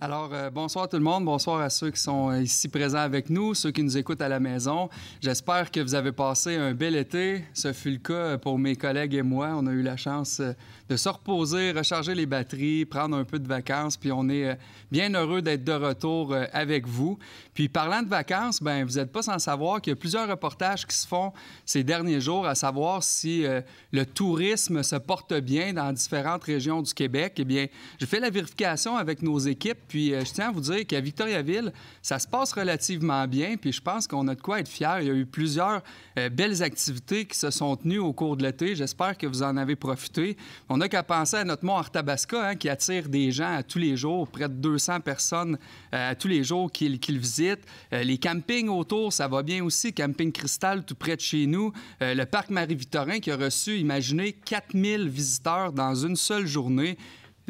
Alors, bonsoir tout le monde. Bonsoir à ceux qui sont ici présents avec nous, ceux qui nous écoutent à la maison. J'espère que vous avez passé un bel été. Ce fut le cas pour mes collègues et moi. On a eu la chance de se reposer, recharger les batteries, prendre un peu de vacances. Puis on est bien heureux d'être de retour avec vous. Puis parlant de vacances, bien, vous n'êtes pas sans savoir qu'il y a plusieurs reportages qui se font ces derniers jours à savoir si le tourisme se porte bien dans différentes régions du Québec. Eh bien, j'ai fait la vérification avec nos équipes. Puis je tiens à vous dire qu'à Victoriaville, ça se passe relativement bien. Puis je pense qu'on a de quoi être fiers. Il y a eu plusieurs belles activités qui se sont tenues au cours de l'été. J'espère que vous en avez profité. On n'a qu'à penser à notre mont Arthabasca, qui attire des gens à tous les jours, près de 200 personnes à tous les jours qui le visitent. Les campings autour, ça va bien aussi. Camping Cristal, tout près de chez nous. Le parc Marie-Victorin qui a reçu, imaginez, 4000 visiteurs dans une seule journée.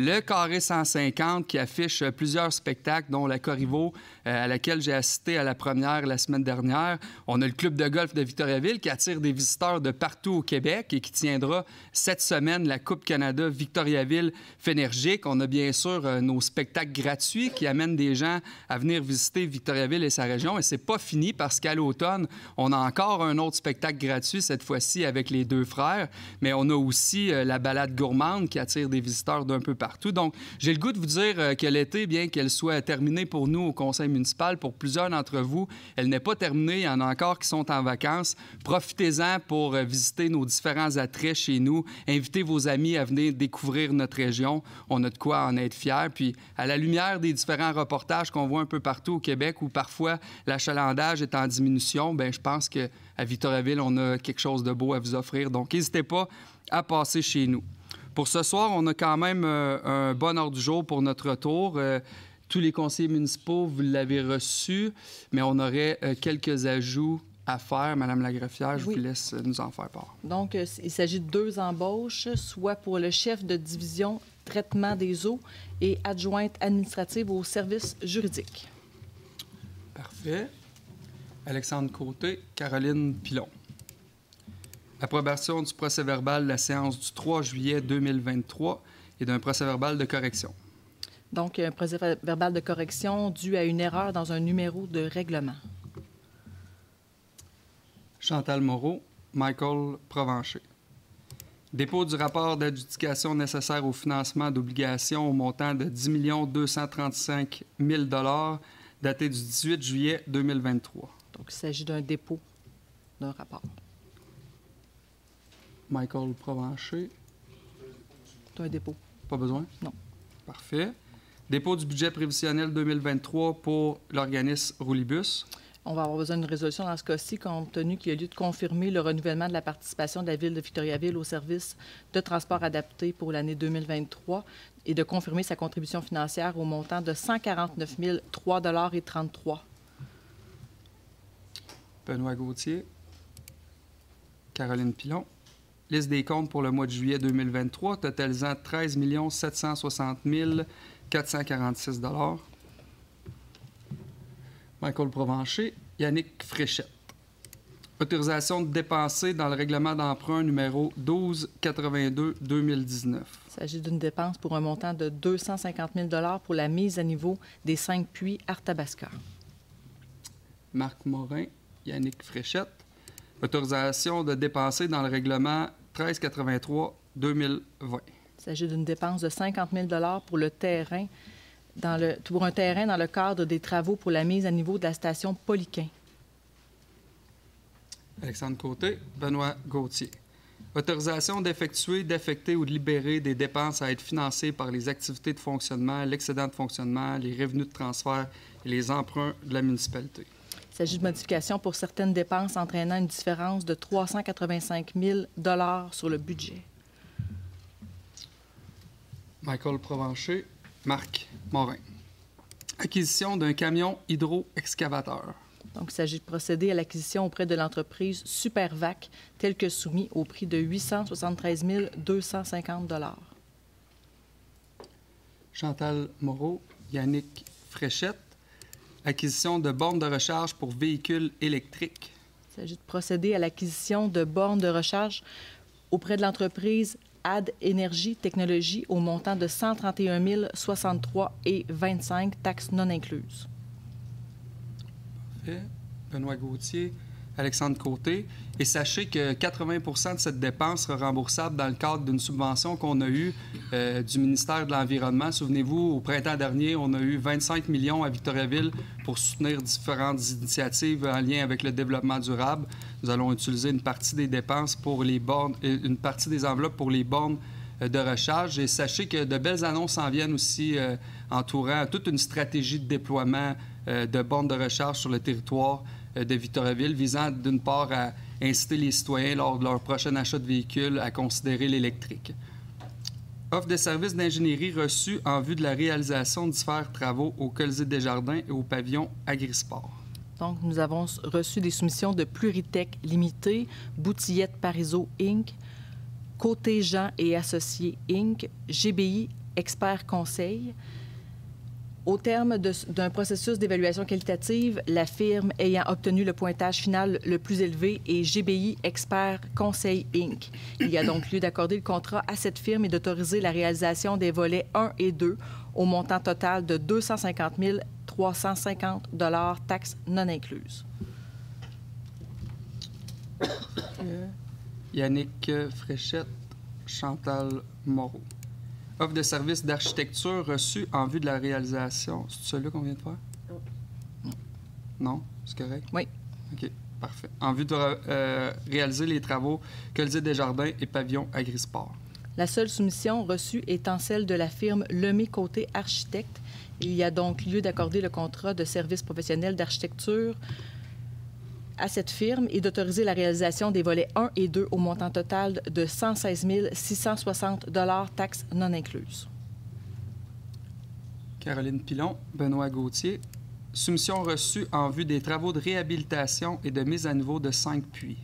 Le Carré 150 qui affiche plusieurs spectacles, dont la Corriveau, à laquelle j'ai assisté à la première la semaine dernière. On a le Club de golf de Victoriaville qui attire des visiteurs de partout au Québec et qui tiendra cette semaine la Coupe Canada Victoriaville-Fénergique. On a bien sûr nos spectacles gratuits qui amènent des gens à venir visiter Victoriaville et sa région. Et c'est pas fini parce qu'à l'automne, on a encore un autre spectacle gratuit, cette fois-ci avec les deux frères. Mais on a aussi la balade gourmande qui attire des visiteurs d'un peu partout. Donc, j'ai le goût de vous dire que l'été, bien qu'elle soit terminée pour nous au conseil municipal, pour plusieurs d'entre vous, elle n'est pas terminée. Il y en a encore qui sont en vacances. Profitez-en pour visiter nos différents attraits chez nous. Invitez vos amis à venir découvrir notre région. On a de quoi en être fiers. Puis, à la lumière des différents reportages qu'on voit un peu partout au Québec où parfois l'achalandage est en diminution, bien, je pense qu'à Victoriaville, on a quelque chose de beau à vous offrir. Donc, n'hésitez pas à passer chez nous. Pour ce soir, on a quand même un bon ordre du jour pour notre retour. Tous les conseillers municipaux, vous l'avez reçu, mais on aurait quelques ajouts à faire. Madame la greffière, je vous laisse nous en faire part. Donc, il s'agit de 2 embauches, soit pour le chef de division traitement des eaux et adjointe administrative au service juridique. Parfait. Alexandre Côté, Caroline Pilon. Approbation du procès-verbal de la séance du 3 juillet 2023 et d'un procès-verbal de correction. Donc, un procès-verbal de correction dû à une erreur dans un numéro de règlement. Chantal Moreau, Michael Provencher. Dépôt du rapport d'adjudication nécessaire au financement d'obligations au montant de 10 235 000 $ daté du 18 juillet 2023. Donc, il s'agit d'un dépôt d'un rapport. Michael Provencher. C'est un dépôt. Pas besoin? Non. Parfait. Dépôt du budget prévisionnel 2023 pour l'organisme Roulibus. On va avoir besoin d'une résolution dans ce cas-ci, compte tenu qu'il y a lieu de confirmer le renouvellement de la participation de la Ville de Victoriaville au service de transport adapté pour l'année 2023 et de confirmer sa contribution financière au montant de 149 003,33 $. Benoît Gauthier. Caroline Pilon. Liste des comptes pour le mois de juillet 2023, totalisant 13 760 446 $. Michael Provencher, Yannick Fréchette. Autorisation de dépenser dans le règlement d'emprunt numéro 1282-2019. Il s'agit d'une dépense pour un montant de 250 000 $ pour la mise à niveau des 5 puits Arthabasca. Marc Morin, Yannick Fréchette. Autorisation de dépenser dans le règlement 1383-2020. Il s'agit d'une dépense de 50 000 $ pour le terrain, pour un terrain dans le cadre des travaux pour la mise à niveau de la station Poliquin. Alexandre Côté, Benoît Gauthier. Autorisation d'effectuer, d'affecter ou de libérer des dépenses à être financées par les activités de fonctionnement, l'excédent de fonctionnement, les revenus de transfert et les emprunts de la municipalité. Il s'agit de modifications pour certaines dépenses entraînant une différence de 385 000 $ sur le budget. Michael Provencher, Marc Morin. Acquisition d'un camion hydro-excavateur. Donc, il s'agit de procéder à l'acquisition auprès de l'entreprise Supervac, tel que soumis au prix de 873 250 $. Chantal Moreau, Yannick Fréchette. Acquisition de bornes de recharge pour véhicules électriques. Il s'agit de procéder à l'acquisition de bornes de recharge auprès de l'entreprise Ad Énergie Technologie au montant de 131 063,25 taxes non incluses. Parfait. Benoît Gauthier, Alexandre Côté. Et sachez que 80 de cette dépense sera remboursable dans le cadre d'une subvention qu'on a eue du ministère de l'Environnement. Souvenez-vous, au printemps dernier, on a eu 25 millions à Victoriaville pour soutenir différentes initiatives en lien avec le développement durable. Nous allons utiliser une partie des dépenses pour les bornes, une partie des enveloppes pour les bornes de recharge. Et sachez que de belles annonces s'en viennent aussi entourant toute une stratégie de déploiement de bornes de recharge sur le territoire de Victoriaville, visant d'une part à inciter les citoyens lors de leur prochain achat de véhicule à considérer l'électrique. Offre de services d'ingénierie reçue en vue de la réalisation de divers travaux au Colisée Desjardins et au pavillon Agrisport. Donc, nous avons reçu des soumissions de Pluritech Limité, Boutillette Parizeau Inc., Côté Jean et Associés Inc., GBI Expert Conseil. Au terme d'un processus d'évaluation qualitative, la firme ayant obtenu le pointage final le plus élevé est GBI Expert Conseil Inc. Il y a donc lieu d'accorder le contrat à cette firme et d'autoriser la réalisation des volets 1 et 2 au montant total de 250 350 $ taxes non incluses. Yannick Fréchette, Chantal Moreau. Offre de services d'architecture reçue en vue de la réalisation. C'est celui-là qu'on vient de faire? Non. Non? C'est correct? Oui. OK, parfait. En vue de réaliser les travaux Colisée Desjardins et pavillon Agrisport. La seule soumission reçue étant celle de la firme Lemay-Côté Architecte. Il y a donc lieu d'accorder le contrat de service professionnel d'architecture à cette firme et d'autoriser la réalisation des volets 1 et 2 au montant total de 116 660 $ taxes non incluses. Caroline Pilon, Benoît Gauthier. Soumission reçue en vue des travaux de réhabilitation et de mise à niveau de 5 puits.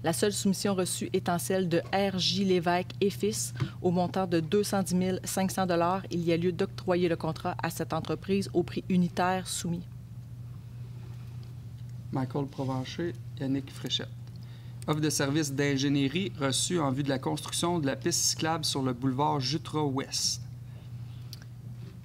La seule soumission reçue étant celle de R.J. Lévesque et Fils au montant de 210 500 $. Il y a lieu d'octroyer le contrat à cette entreprise au prix unitaire soumis. Michael Provencher, Yannick Fréchette. Offre de services d'ingénierie reçue en vue de la construction de la piste cyclable sur le boulevard Jutra-Ouest.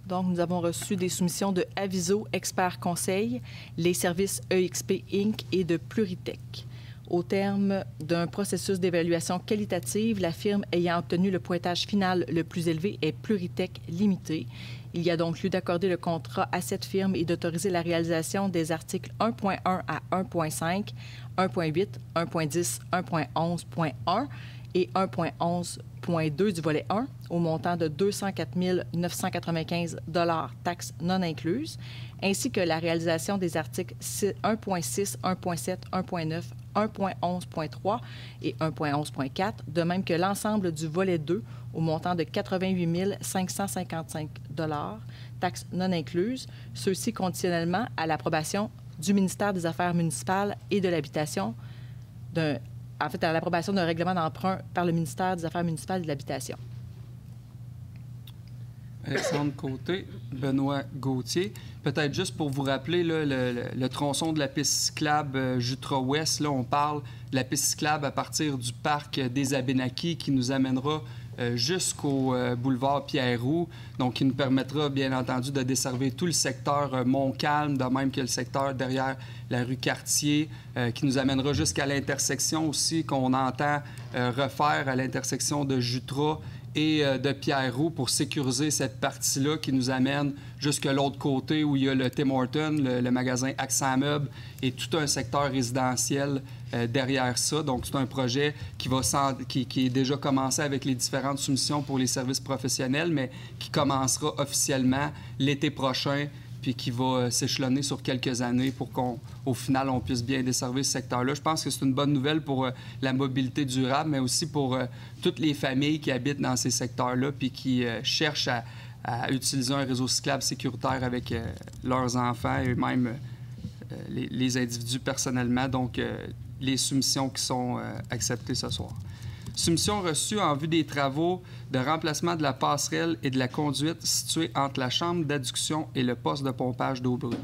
Donc, nous avons reçu des soumissions de Aviso Expert Conseil, les services EXP Inc. et de Pluritech. Au terme d'un processus d'évaluation qualitative, la firme ayant obtenu le pointage final le plus élevé est Pluritech Limité. Il y a donc lieu d'accorder le contrat à cette firme et d'autoriser la réalisation des articles 1.1 à 1.5, 1.8, 1.10, 1.11.1 et 1.11.2 du volet 1 au montant de 204 995 $ taxes non incluses, ainsi que la réalisation des articles 1.6, 1.7, 1.9, 1.11.3 et 1.11.4, de même que l'ensemble du volet 2 au montant de 88 555 $, taxes non incluses, ceux-ci conditionnellement à l'approbation du ministère des Affaires municipales et de l'Habitation, à l'approbation d'un règlement d'emprunt par le ministère des Affaires municipales et de l'Habitation. Alexandre Côté, Benoît Gauthier. Peut-être juste pour vous rappeler là, le tronçon de la piste cyclable Jutra-Ouest, là, on parle de la piste cyclable à partir du parc des Abénaquis qui nous amènera jusqu'au boulevard Pierre-Roux, donc qui nous permettra bien entendu de desservir tout le secteur Montcalm, de même que le secteur derrière la rue Cartier, qui nous amènera jusqu'à l'intersection aussi qu'on entend refaire à l'intersection de Jutra et de Pierre-Roux pour sécuriser cette partie-là qui nous amène jusque l'autre côté où il y a le Tim Hortons, le magasin Accent Meubles et tout un secteur résidentiel derrière ça. Donc, c'est un projet qui est déjà commencé avec les différentes soumissions pour les services professionnels, mais qui commencera officiellement l'été prochain puis qui va s'échelonner sur quelques années pour qu'au final, on puisse bien desservir ce secteur-là. Je pense que c'est une bonne nouvelle pour la mobilité durable, mais aussi pour toutes les familles qui habitent dans ces secteurs-là puis qui cherchent à utiliser un réseau cyclable sécuritaire avec leurs enfants et même les individus personnellement. Donc, les soumissions qui sont acceptées ce soir. Soumission reçue en vue des travaux de remplacement de la passerelle et de la conduite située entre la chambre d'adduction et le poste de pompage d'eau brute.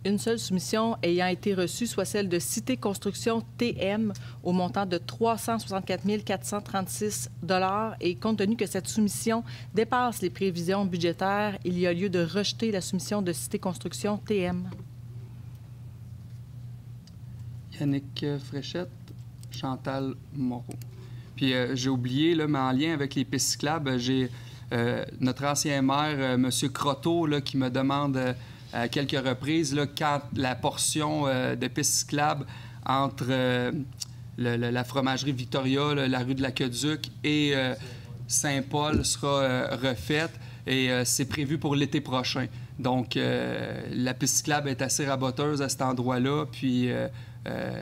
Une seule soumission ayant été reçue, soit celle de Cité Construction TM au montant de 364 436 $. Et compte tenu que cette soumission dépasse les prévisions budgétaires, il y a lieu de rejeter la soumission de Cité Construction TM. Yannick Fréchette, Chantal Moreau. Puis j'ai oublié, là, mais en lien avec les pistes cyclables, j'ai notre ancien maire, M. Croteau, là, qui me demande à quelques reprises là, quand la portion de pistes cyclables entre la fromagerie Victoria, là, la rue de l'Aqueduc et Saint-Paul sera refaite. Et c'est prévu pour l'été prochain. Donc, la piste cyclable est assez raboteuse à cet endroit-là. Puis,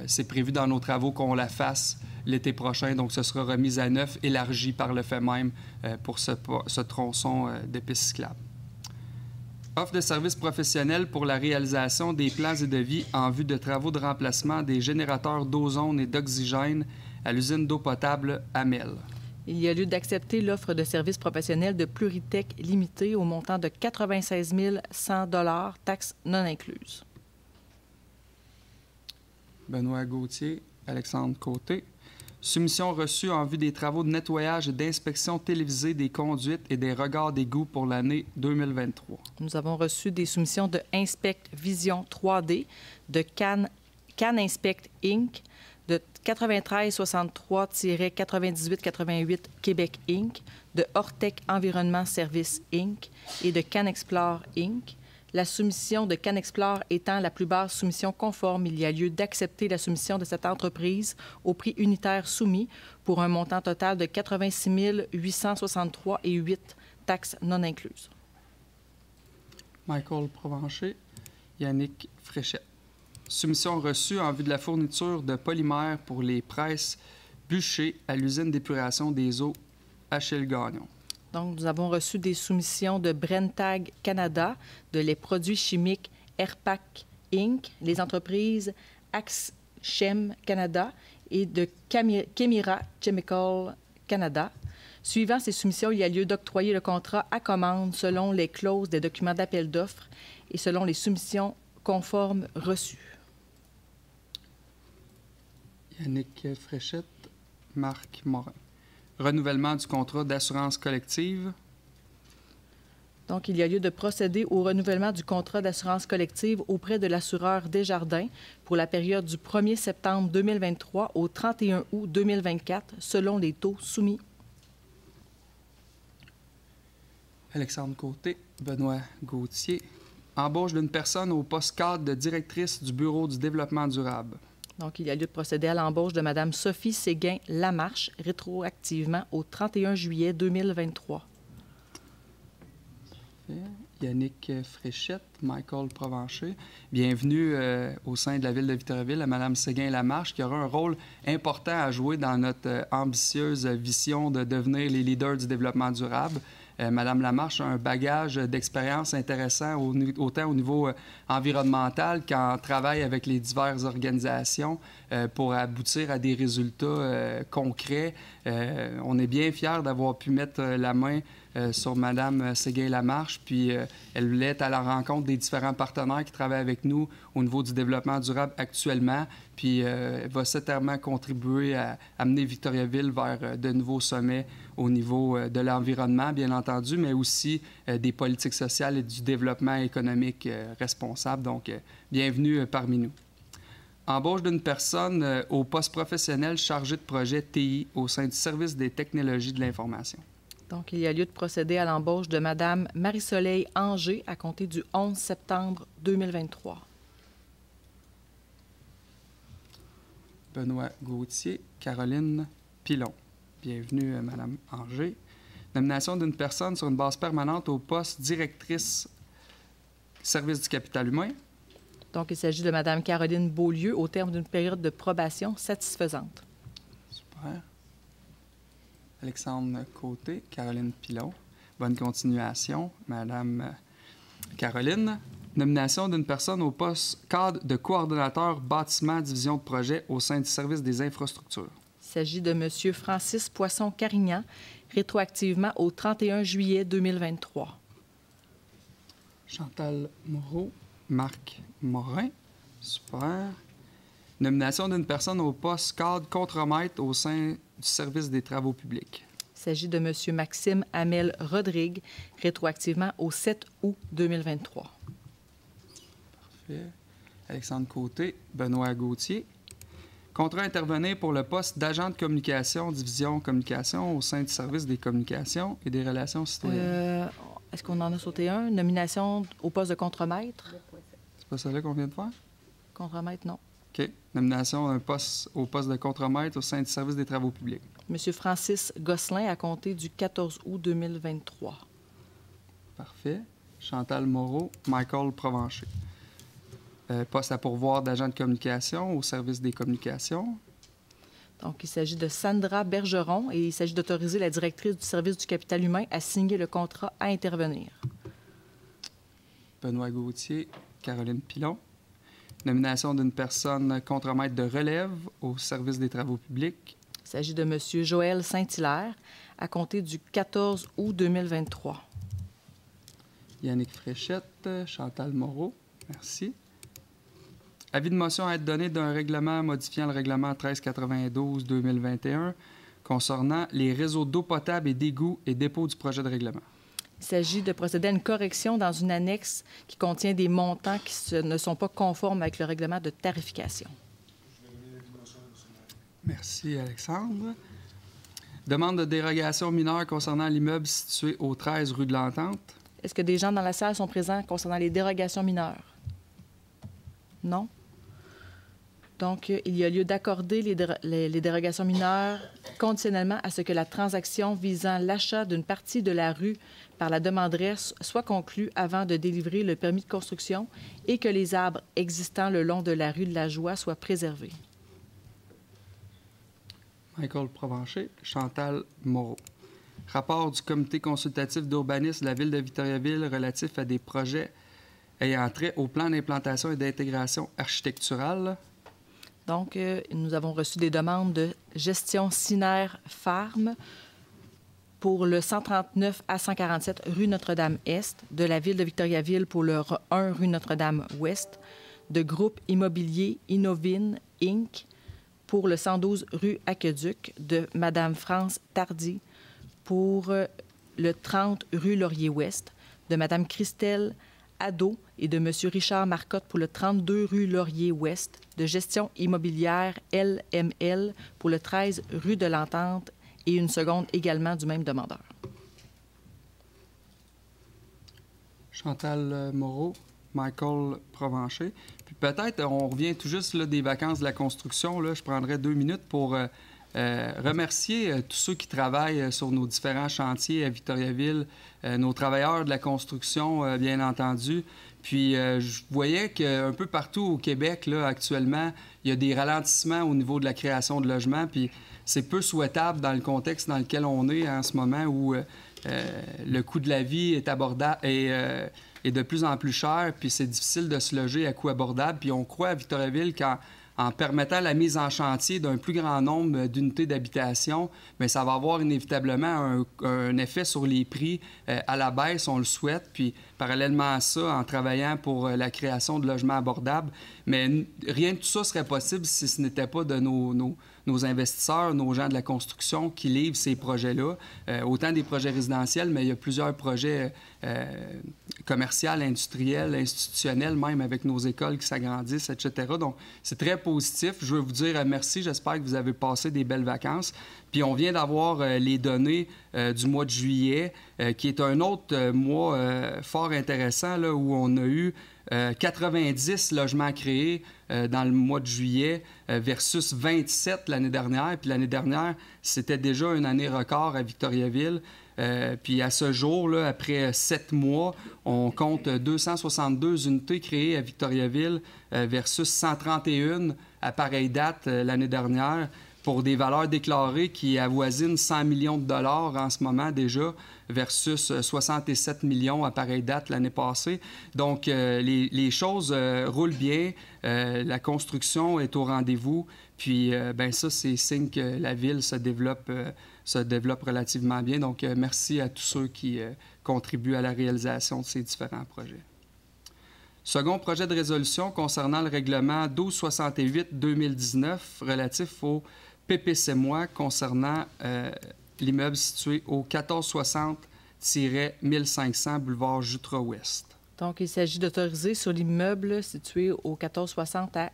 c'est prévu dans nos travaux qu'on la fasse l'été prochain. Donc, ce sera remis à neuf, élargi par le fait même pour ce tronçon de piste cyclable. Offre de services professionnels pour la réalisation des plans et devis en vue de travaux de remplacement des générateurs d'ozone et d'oxygène à l'usine d'eau potable Amel. Il y a lieu d'accepter l'offre de services professionnels de Pluritech Limité au montant de 96 100 $, taxes non incluses. Benoît Gauthier, Alexandre Côté. Soumission reçue en vue des travaux de nettoyage et d'inspection télévisée des conduites et des regards d'égout pour l'année 2023. Nous avons reçu des soumissions de Inspect Vision 3D, de Can Inspect Inc., de 9363-9888 Québec Inc., de Ortec Environnement Service Inc. et de CanExplore Inc. La soumission de CanExplore étant la plus basse soumission conforme, il y a lieu d'accepter la soumission de cette entreprise au prix unitaire soumis pour un montant total de 86 863,08 $, taxes non incluses. Michael Provencher, Yannick Fréchette. Soumission reçue en vue de la fourniture de polymères pour les presses bûchées à l'usine d'épuration des eaux Achille Gagnon. Donc, nous avons reçu des soumissions de Brenntag Canada, de les produits chimiques Airpac Inc., les entreprises Axchem Canada et de Chemira Chemical Canada. Suivant ces soumissions, il y a lieu d'octroyer le contrat à commande selon les clauses des documents d'appel d'offres et selon les soumissions conformes reçues. Yannick Fréchette, Marc Morin. Renouvellement du contrat d'assurance collective. Donc, il y a lieu de procéder au renouvellement du contrat d'assurance collective auprès de l'assureur Desjardins pour la période du 1er septembre 2023 au 31 août 2024, selon les taux soumis. Alexandre Côté, Benoît Gauthier. Embauche d'une personne au poste cadre de directrice du Bureau du développement durable. Donc, il y a lieu de procéder à l'embauche de Mme Sophie Séguin-Lamarche, rétroactivement au 31 juillet 2023. Yannick Fréchette, Michael Provencher. Bienvenue au sein de la Ville de Victoriaville à Mme Séguin-Lamarche, qui aura un rôle important à jouer dans notre ambitieuse vision de devenir les leaders du développement durable. Mme Lamarche a un bagage d'expérience intéressant autant au niveau environnemental qu'en travail avec les diverses organisations pour aboutir à des résultats concrets. On est bien fiers d'avoir pu mettre la main sur Mme Séguin-Lamarche, puis elle est à la rencontre des différents partenaires qui travaillent avec nous au niveau du développement durable actuellement, puis elle va certainement contribuer à amener Victoriaville vers de nouveaux sommets au niveau de l'environnement, bien entendu, mais aussi des politiques sociales et du développement économique responsable. Donc, bienvenue parmi nous. Embauche d'une personne au poste professionnel chargé de projet TI au sein du Service des technologies de l'information. Donc, il y a lieu de procéder à l'embauche de Mme Marie-Soleil Anger à compter du 11 septembre 2023. Benoît Gauthier, Caroline Pilon. Bienvenue, Mme Anger. Nomination d'une personne sur une base permanente au poste directrice service du capital humain. Donc, il s'agit de Mme Caroline Beaulieu au terme d'une période de probation satisfaisante. Super. Alexandre Côté, Caroline Pilon. Bonne continuation, Mme Caroline. Nomination d'une personne au poste cadre de coordonnateur bâtiment division de projet au sein du service des infrastructures. Il s'agit de M. Francis Poisson-Carignan, rétroactivement au 31 juillet 2023. Chantal Moreau, Marc Morin. Super. Nomination d'une personne au poste cadre contremaître au sein du service des travaux publics. Il s'agit de M. Maxime Hamel Rodrigue, rétroactivement au 7 août 2023. Parfait. Alexandre Côté, Benoît Gauthier. Contrat intervenir pour le poste d'agent de communication, division communication au sein du service des communications et des relations citoyennes. Est-ce qu'on en a sauté un? Nomination au poste de contremaître? C'est pas celle-là qu'on vient de faire? Contremaître, non. OK. Nomination au poste de contremaître au sein du service des travaux publics. M. Francis Gosselin, à compter du 14 août 2023. Parfait. Chantal Moreau, Michael Provencher. Poste à pourvoir d'agent de communication au service des communications. Donc, il s'agit de Sandra Bergeron et il s'agit d'autoriser la directrice du service du capital humain à signer le contrat à intervenir. Benoît Gauthier, Caroline Pilon. Nomination d'une personne contremaître de relève au service des travaux publics. Il s'agit de M. Joël Saint-Hilaire, à compter du 14 août 2023. Yannick Fréchette, Chantal Moreau. Merci. Avis de motion à être donné d'un règlement modifiant le règlement 1392-2021 concernant les réseaux d'eau potable et d'égout et dépôt du projet de règlement. Il s'agit de procéder à une correction dans une annexe qui contient des montants qui ne sont pas conformes avec le règlement de tarification. Merci, Alexandre. Demande de dérogation mineure concernant l'immeuble situé au 13 rue de l'Entente. Est-ce que des gens dans la salle sont présents concernant les dérogations mineures? Non? Donc, il y a lieu d'accorder les dérogations mineures conditionnellement à ce que la transaction visant l'achat d'une partie de la rue par la demanderesse soit conclue avant de délivrer le permis de construction et que les arbres existants le long de la rue de la Joie soient préservés. Michael Provencher, Chantal Moreau. Rapport du comité consultatif d'urbanisme de la Ville de Victoriaville relatif à des projets ayant trait au plan d'implantation et d'intégration architecturale. Donc, nous avons reçu des demandes de gestion Sinaire Farm pour le 139 à 147 rue Notre-Dame-Est, de la Ville de Victoriaville pour le 1 rue Notre-Dame-Ouest, de groupe immobilier Innovine Inc. pour le 112 rue Aqueduc, de Mme France Tardy pour le 30 rue Laurier-Ouest, de Mme Christelle Addo et de M. Richard Marcotte pour le 32 rue Laurier-Ouest, de gestion immobilière LML pour le 13 rue de l'Entente et une seconde également du même demandeur. Chantal Moreau, Michael Provencher. Puis peut-être, on revient tout juste là, des vacances de la construction. Là, je prendrai 2 minutes pour remercier tous ceux qui travaillent sur nos différents chantiers à Victoriaville, nos travailleurs de la construction, bien entendu. Puis je voyais qu'un peu partout au Québec, là, actuellement, il y a des ralentissements au niveau de la création de logements. Puis c'est peu souhaitable dans le contexte dans lequel on est en ce moment où le coût de la vie est abordable et est de plus en plus cher. Puis c'est difficile de se loger à coût abordable. Puis on croit à Victoriaville qu'en permettant la mise en chantier d'un plus grand nombre d'unités d'habitation, bien, ça va avoir inévitablement un effet sur les prix à la baisse, on le souhaite. Puis, parallèlement à ça, en travaillant pour la création de logements abordables, mais rien de tout ça serait possible si ce n'était pas de nos investisseurs, nos gens de la construction qui livrent ces projets-là. Autant des projets résidentiels, mais il y a plusieurs projets commerciaux, industriels, institutionnels, même avec nos écoles qui s'agrandissent, etc. Donc, c'est très positif. Je veux vous dire merci. J'espère que vous avez passé des belles vacances. Puis, on vient d'avoir les données du mois de juillet, qui est un autre mois fort intéressant, là, où on a eu 90 logements créés dans le mois de juillet versus 27 l'année dernière. Puis l'année dernière, c'était déjà une année record à Victoriaville. Puis à ce jour, là, après 7 mois, on compte 262 unités créées à Victoriaville versus 131 à pareille date l'année dernière, pour des valeurs déclarées qui avoisinent 100 millions de dollars en ce moment déjà, versus 67 millions à pareille date l'année passée. Donc, les choses roulent bien, la construction est au rendez-vous, puis ben ça, c'est signe que la ville se développe relativement bien. Donc, merci à tous ceux qui contribuent à la réalisation de ces différents projets. Second projet de résolution concernant le règlement 1268-2019 relatif au PPCMOI concernant l'immeuble situé au 1460-1500 boulevard Jutra-Ouest. Donc, il s'agit d'autoriser sur l'immeuble situé au 1460 à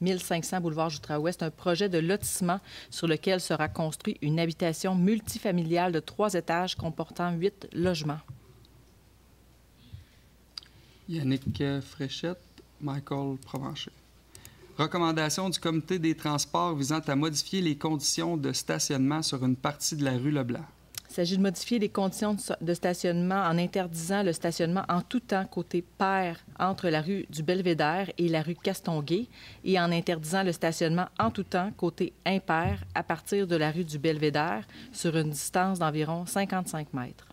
1500 boulevard Jutra-Ouest un projet de lotissement sur lequel sera construit une habitation multifamiliale de 3 étages comportant 8 logements. Yannick Fréchette, Michael Provencher. Recommandation du Comité des transports visant à modifier les conditions de stationnement sur une partie de la rue Leblanc. Il s'agit de modifier les conditions de stationnement en interdisant le stationnement en tout temps côté pair entre la rue du Belvédère et la rue Castonguay et en interdisant le stationnement en tout temps côté impair à partir de la rue du Belvédère sur une distance d'environ 55 mètres.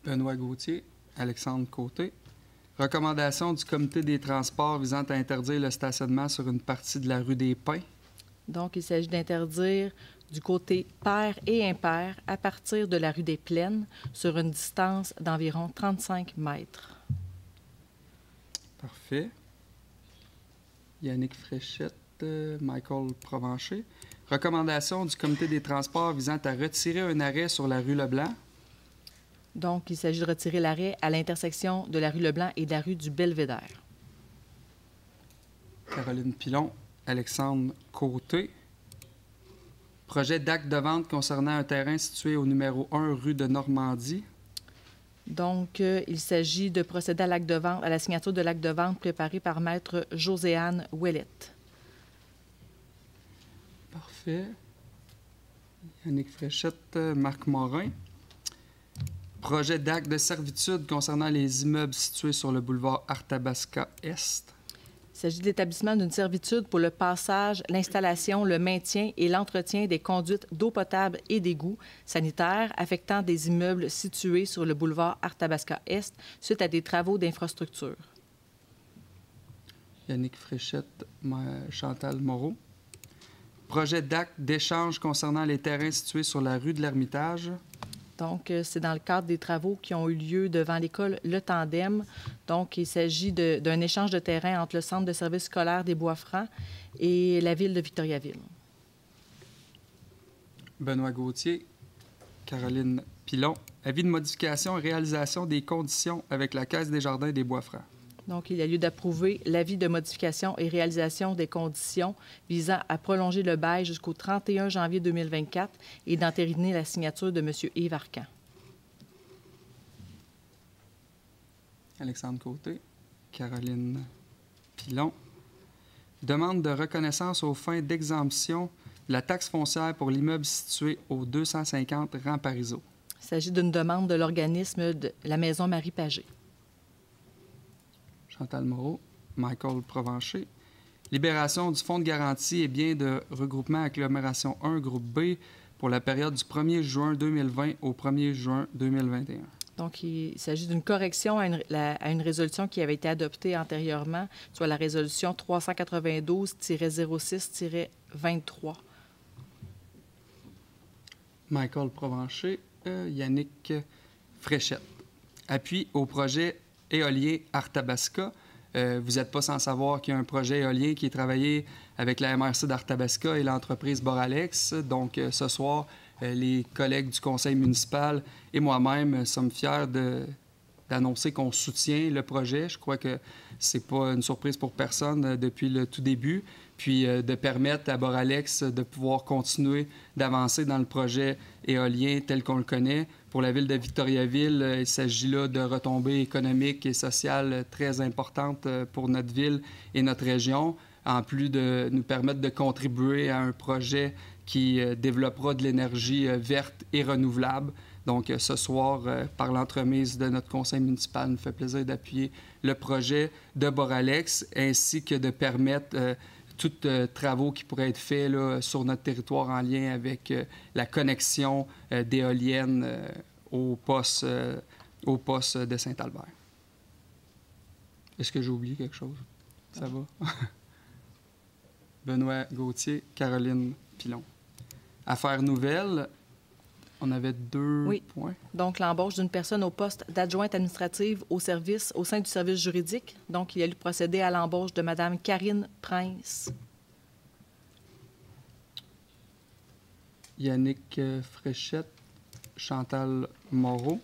Benoît Gauthier, Alexandre Côté. Recommandation du Comité des transports visant à interdire le stationnement sur une partie de la rue des Pins. Donc, il s'agit d'interdire du côté pair et impair à partir de la rue des Plaines sur une distance d'environ 35 mètres. Parfait. Yannick Fréchette, Michael Provencher. Recommandation du Comité des transports visant à retirer un arrêt sur la rue Leblanc. Donc, il s'agit de retirer l'arrêt à l'intersection de la rue Leblanc et de la rue du Belvédère. Caroline Pilon, Alexandre Côté. Projet d'acte de vente concernant un terrain situé au numéro 1 rue de Normandie. Donc, il s'agit de procéder à l'acte de vente, à la signature de l'acte de vente préparé par maître Joséanne Ouellette. Parfait. Yannick Fréchette, Marc Morin. Projet d'acte de servitude concernant les immeubles situés sur le boulevard Arthabasca-Est. Il s'agit de l'établissement d'une servitude pour le passage, l'installation, le maintien et l'entretien des conduites d'eau potable et d'égouts sanitaires affectant des immeubles situés sur le boulevard Arthabasca-Est suite à des travaux d'infrastructure. Yannick Fréchette, Chantal Moreau. Projet d'acte d'échange concernant les terrains situés sur la rue de l'Ermitage. Donc, c'est dans le cadre des travaux qui ont eu lieu devant l'école Le Tandem. Donc, il s'agit d'un échange de terrain entre le Centre de services scolaires des Bois-Francs et la ville de Victoriaville. Benoît Gauthier, Caroline Pilon. Avis de modification et réalisation des conditions avec la Caisse des jardins des Bois-Francs. Donc, il y a lieu d'approuver l'avis de modification et réalisation des conditions visant à prolonger le bail jusqu'au 31 janvier 2024 et d'entériner la signature de M. Yves Arcan. Alexandre Côté, Caroline Pilon. Demande de reconnaissance aux fins d'exemption de la taxe foncière pour l'immeuble situé au 250 rang Parizeau. Il s'agit d'une demande de l'organisme de la Maison Marie-Pagé. Chantal Moreau, Michael Provencher. Libération du fonds de garantie et biens de regroupement agglomération 1, groupe B, pour la période du 1er juin 2020 au 1er juin 2021. Donc, il s'agit d'une correction à une résolution qui avait été adoptée antérieurement, soit la résolution 392-06-23. Michael Provencher, Yannick Fréchette. Appui au projet éolien Arthabasca. Vous n'êtes pas sans savoir qu'il y a un projet éolien qui est travaillé avec la MRC d'Arthabasca et l'entreprise Boralex. Donc, ce soir, les collègues du conseil municipal et moi-même sommes fiers d'annoncer qu'on soutient le projet. Je crois que c'est pas une surprise pour personne depuis le tout début. Puis de permettre à Boralex de pouvoir continuer d'avancer dans le projet éolien tel qu'on le connaît. Pour la ville de Victoriaville, il s'agit là de retombées économiques et sociales très importantes pour notre ville et notre région, en plus de nous permettre de contribuer à un projet qui développera de l'énergie verte et renouvelable. Donc, ce soir, par l'entremise de notre conseil municipal, il nous fait plaisir d'appuyer le projet de Boralex, ainsi que de permettre tous travaux qui pourraient être faits là, sur notre territoire en lien avec la connexion d'éoliennes au poste de Saint-Albert. Est-ce que j'ai oublié quelque chose? Ça va? Benoît Gauthier, Caroline Pilon. Affaires nouvelles. On avait 2 Oui. points. Donc, l'embauche d'une personne au poste d'adjointe administrative au sein du service juridique. Donc, il a fallu procéder à l'embauche de Mme Karine Prince. Yannick Fréchette, Chantal Moreau.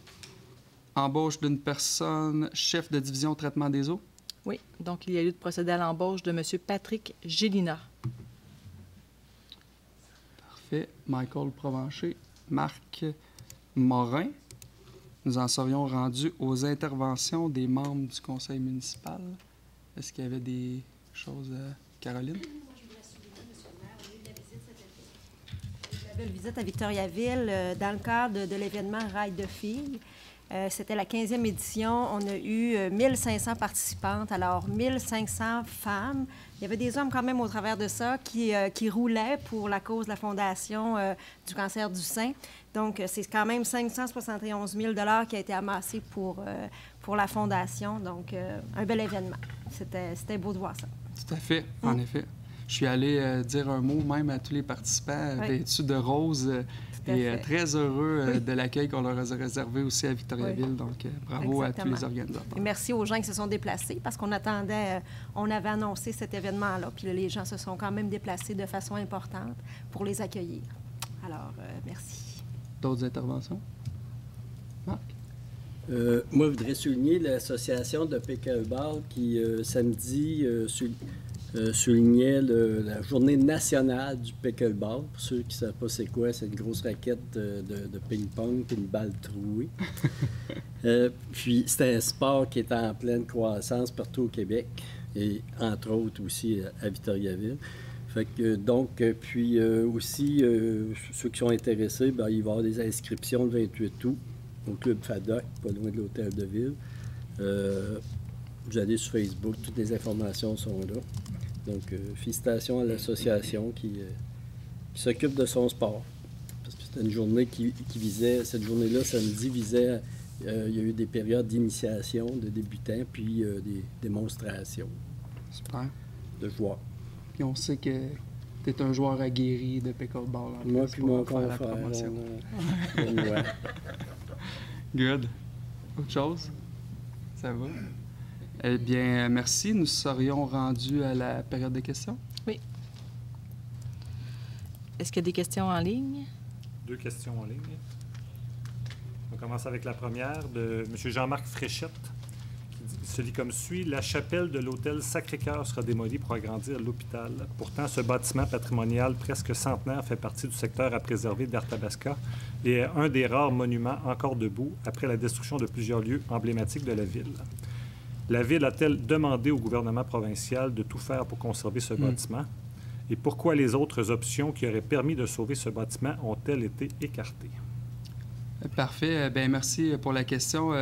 Embauche d'une personne chef de division traitement des eaux. Oui. Donc, il y a lieu de procéder à l'embauche de M. Patrick Gélina. Parfait. Michael Provencher, Marc Morin. Nous en serions rendus aux interventions des membres du conseil municipal. Est-ce qu'il y avait des choses, Caroline? Une belle visite à Victoriaville dans le cadre de l'événement Rail de filles. C'était la 15e édition. On a eu 1500 participantes, alors 1500 femmes. Il y avait des hommes quand même au travers de ça qui roulaient pour la cause de la Fondation du cancer du sein. Donc, c'est quand même 571 000 $ qui a été amassé pour la Fondation. Donc, un bel événement. C'était beau de voir ça. Tout à fait, en effet. Je suis allé dire un mot même à tous les participants vêtus de rose et très heureux de l'accueil qu'on leur a réservé aussi à Victoriaville. Oui. Donc, bravo à tous les organisateurs. Et merci aux gens qui se sont déplacés parce qu'on attendait, on avait annoncé cet événement-là, puis les gens se sont quand même déplacés de façon importante pour les accueillir. Alors, merci. D'autres interventions? Marc? Moi, je voudrais souligner l'association de pickleball qui, samedi, soulignait la journée nationale du pickleball. Pour ceux qui ne savent pas c'est quoi, c'est une grosse raquette de ping-pong puis une balle trouée. Puis c'était un sport qui est en pleine croissance partout au Québec et entre autres aussi à Victoriaville. Fait que, donc, puis aussi, ceux qui sont intéressés, bien, il va y avoir des inscriptions le 28 août au Club FADOC, pas loin de l'Hôtel de Ville. Vous allez sur Facebook, toutes les informations sont là. Donc, félicitations à l'association qui s'occupe de son sport. Parce que c'était une journée qui visait, cette journée-là, samedi, visait, il y a eu des périodes d'initiation de débutants, puis des démonstrations. Super. De joueurs. Puis on sait que tu es un joueur aguerri de pickleball. Moi, puis mon faire la confrère. promotion. Ouais. Good. Autre chose? Ça va? Eh bien, merci. Nous serions rendus à la période de questions. Oui. Est-ce qu'il y a des questions en ligne? 2 questions en ligne. On commence avec la première de M. Jean-Marc Fréchette, qui se lit comme suit. La chapelle de l'hôtel Sacré-Cœur sera démolie pour agrandir l'hôpital. Pourtant, ce bâtiment patrimonial presque centenaire fait partie du secteur à préserver d'Arthabasca et est un des rares monuments encore debout après la destruction de plusieurs lieux emblématiques de la ville. La Ville a-t-elle demandé au gouvernement provincial de tout faire pour conserver ce bâtiment? Et pourquoi les autres options qui auraient permis de sauver ce bâtiment ont-elles été écartées? Parfait. Bien, merci pour la question.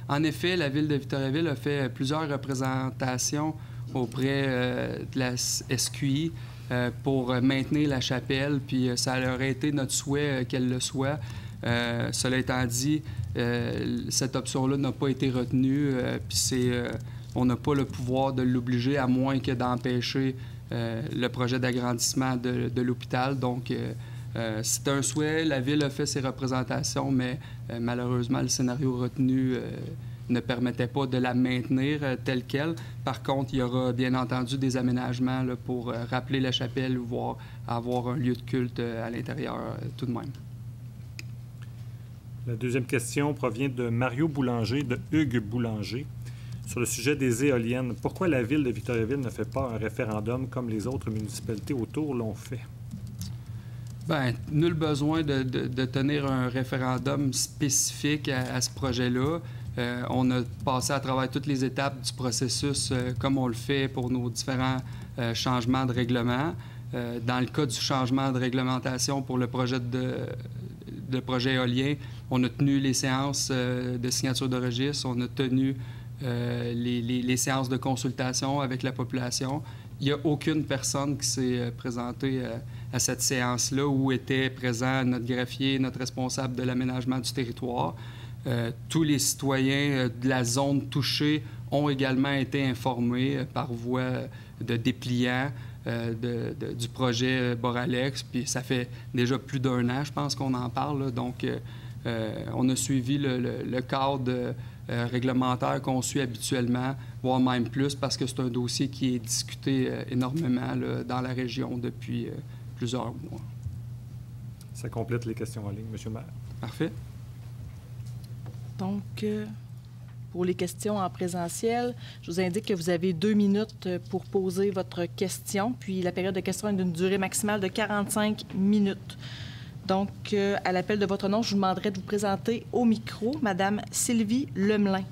En effet, la Ville de Victoriaville a fait plusieurs représentations auprès de la SQI pour maintenir la chapelle, puis ça aurait été notre souhait qu'elle le soit. Cela étant dit, cette option-là n'a pas été retenue, puis on n'a pas le pouvoir de l'obliger à moins que d'empêcher le projet d'agrandissement de l'hôpital. Donc, c'est un souhait, la Ville a fait ses représentations, mais malheureusement, le scénario retenu ne permettait pas de la maintenir telle qu'elle. Par contre, il y aura bien entendu des aménagements là, pour rappeler la chapelle ou voire avoir un lieu de culte à l'intérieur tout de même. La deuxième question provient de Mario Boulanger, de Hugues Boulanger, sur le sujet des éoliennes. Pourquoi la Ville de Victoriaville ne fait pas un référendum comme les autres municipalités autour l'ont fait? Bien, nul besoin de tenir un référendum spécifique à ce projet-là. On a passé à travers toutes les étapes du processus comme on le fait pour nos différents changements de règlement. Dans le cas du changement de réglementation pour le projet projet éolien, on a tenu les séances de signature de registre, on a tenu les séances de consultation avec la population. Il n'y a aucune personne qui s'est présentée à cette séance-là où était présent notre greffier, notre responsable de l'aménagement du territoire. Tous les citoyens de la zone touchée ont également été informés par voie de dépliant. du projet Boralex. Puis ça fait déjà plus d'1 an, je pense, qu'on en parle. Là. Donc, on a suivi le cadre réglementaire qu'on suit habituellement, voire même plus, parce que c'est un dossier qui est discuté énormément là, dans la région depuis plusieurs mois. Ça complète les questions en ligne, M. le maire. Parfait. Donc, pour les questions en présentiel, je vous indique que vous avez 2 minutes pour poser votre question, puis la période de questions est d'une durée maximale de 45 minutes. Donc, à l'appel de votre nom, je vous demanderai de vous présenter au micro, Madame Sylvie Lemelin.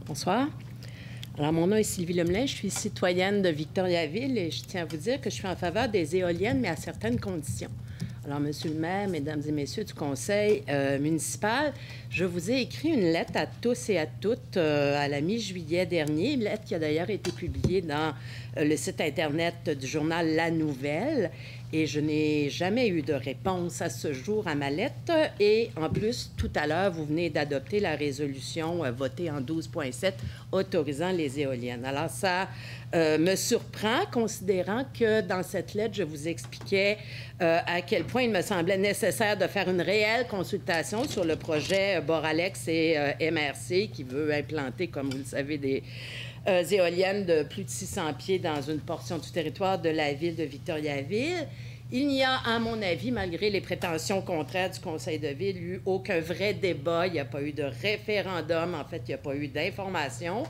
Bonsoir. Alors, mon nom est Sylvie Lemelin, je suis citoyenne de Victoriaville et je tiens à vous dire que je suis en faveur des éoliennes, mais à certaines conditions. Alors, Monsieur le maire, Mesdames et Messieurs du Conseil municipal, je vous ai écrit une lettre à tous et à toutes à la mi-juillet dernier, une lettre qui a d'ailleurs été publiée dans le site Internet du journal La Nouvelle. Et je n'ai jamais eu de réponse à ce jour à ma lettre. Et en plus, tout à l'heure, vous venez d'adopter la résolution votée en 12.7 autorisant les éoliennes. Alors, ça me surprend, considérant que dans cette lettre, je vous expliquais à quel point il me semblait nécessaire de faire une réelle consultation sur le projet Boralex et MRC qui veut implanter, comme vous le savez, des éoliennes de plus de 600 pieds dans une portion du territoire de la ville de Victoriaville. Il n'y a, à mon avis, malgré les prétentions contraires du Conseil de ville, eu aucun vrai débat. Il n'y a pas eu de référendum. En fait, il n'y a pas eu d'information,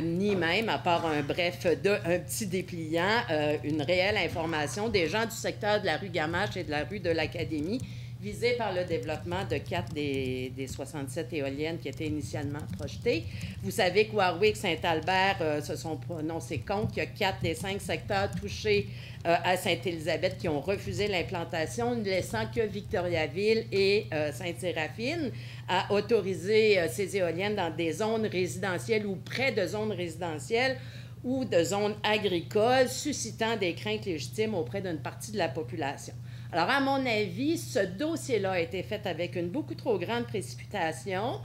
ni même, à part un petit dépliant, une réelle information des gens du secteur de la rue Gamache et de la rue de l'Académie visés par le développement de 4 des 67 éoliennes qui étaient initialement projetées. Vous savez que Warwick, Saint-Albert se sont prononcés contre. Il y a 4 des 5 secteurs touchés à Sainte-Élisabeth qui ont refusé l'implantation, ne laissant que Victoriaville et Sainte-Séraphine à autoriser ces éoliennes dans des zones résidentielles ou près de zones résidentielles ou de zones agricoles, suscitant des craintes légitimes auprès d'une partie de la population. Alors, à mon avis, ce dossier-là a été fait avec une beaucoup trop grande précipitation,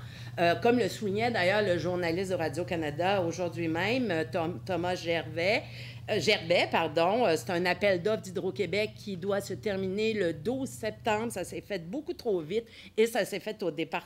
comme le soulignait d'ailleurs le journaliste de Radio-Canada aujourd'hui même, Thomas Gerbet. C'est un appel d'offres d'Hydro-Québec qui doit se terminer le 12 septembre. Ça s'est fait beaucoup trop vite et ça s'est fait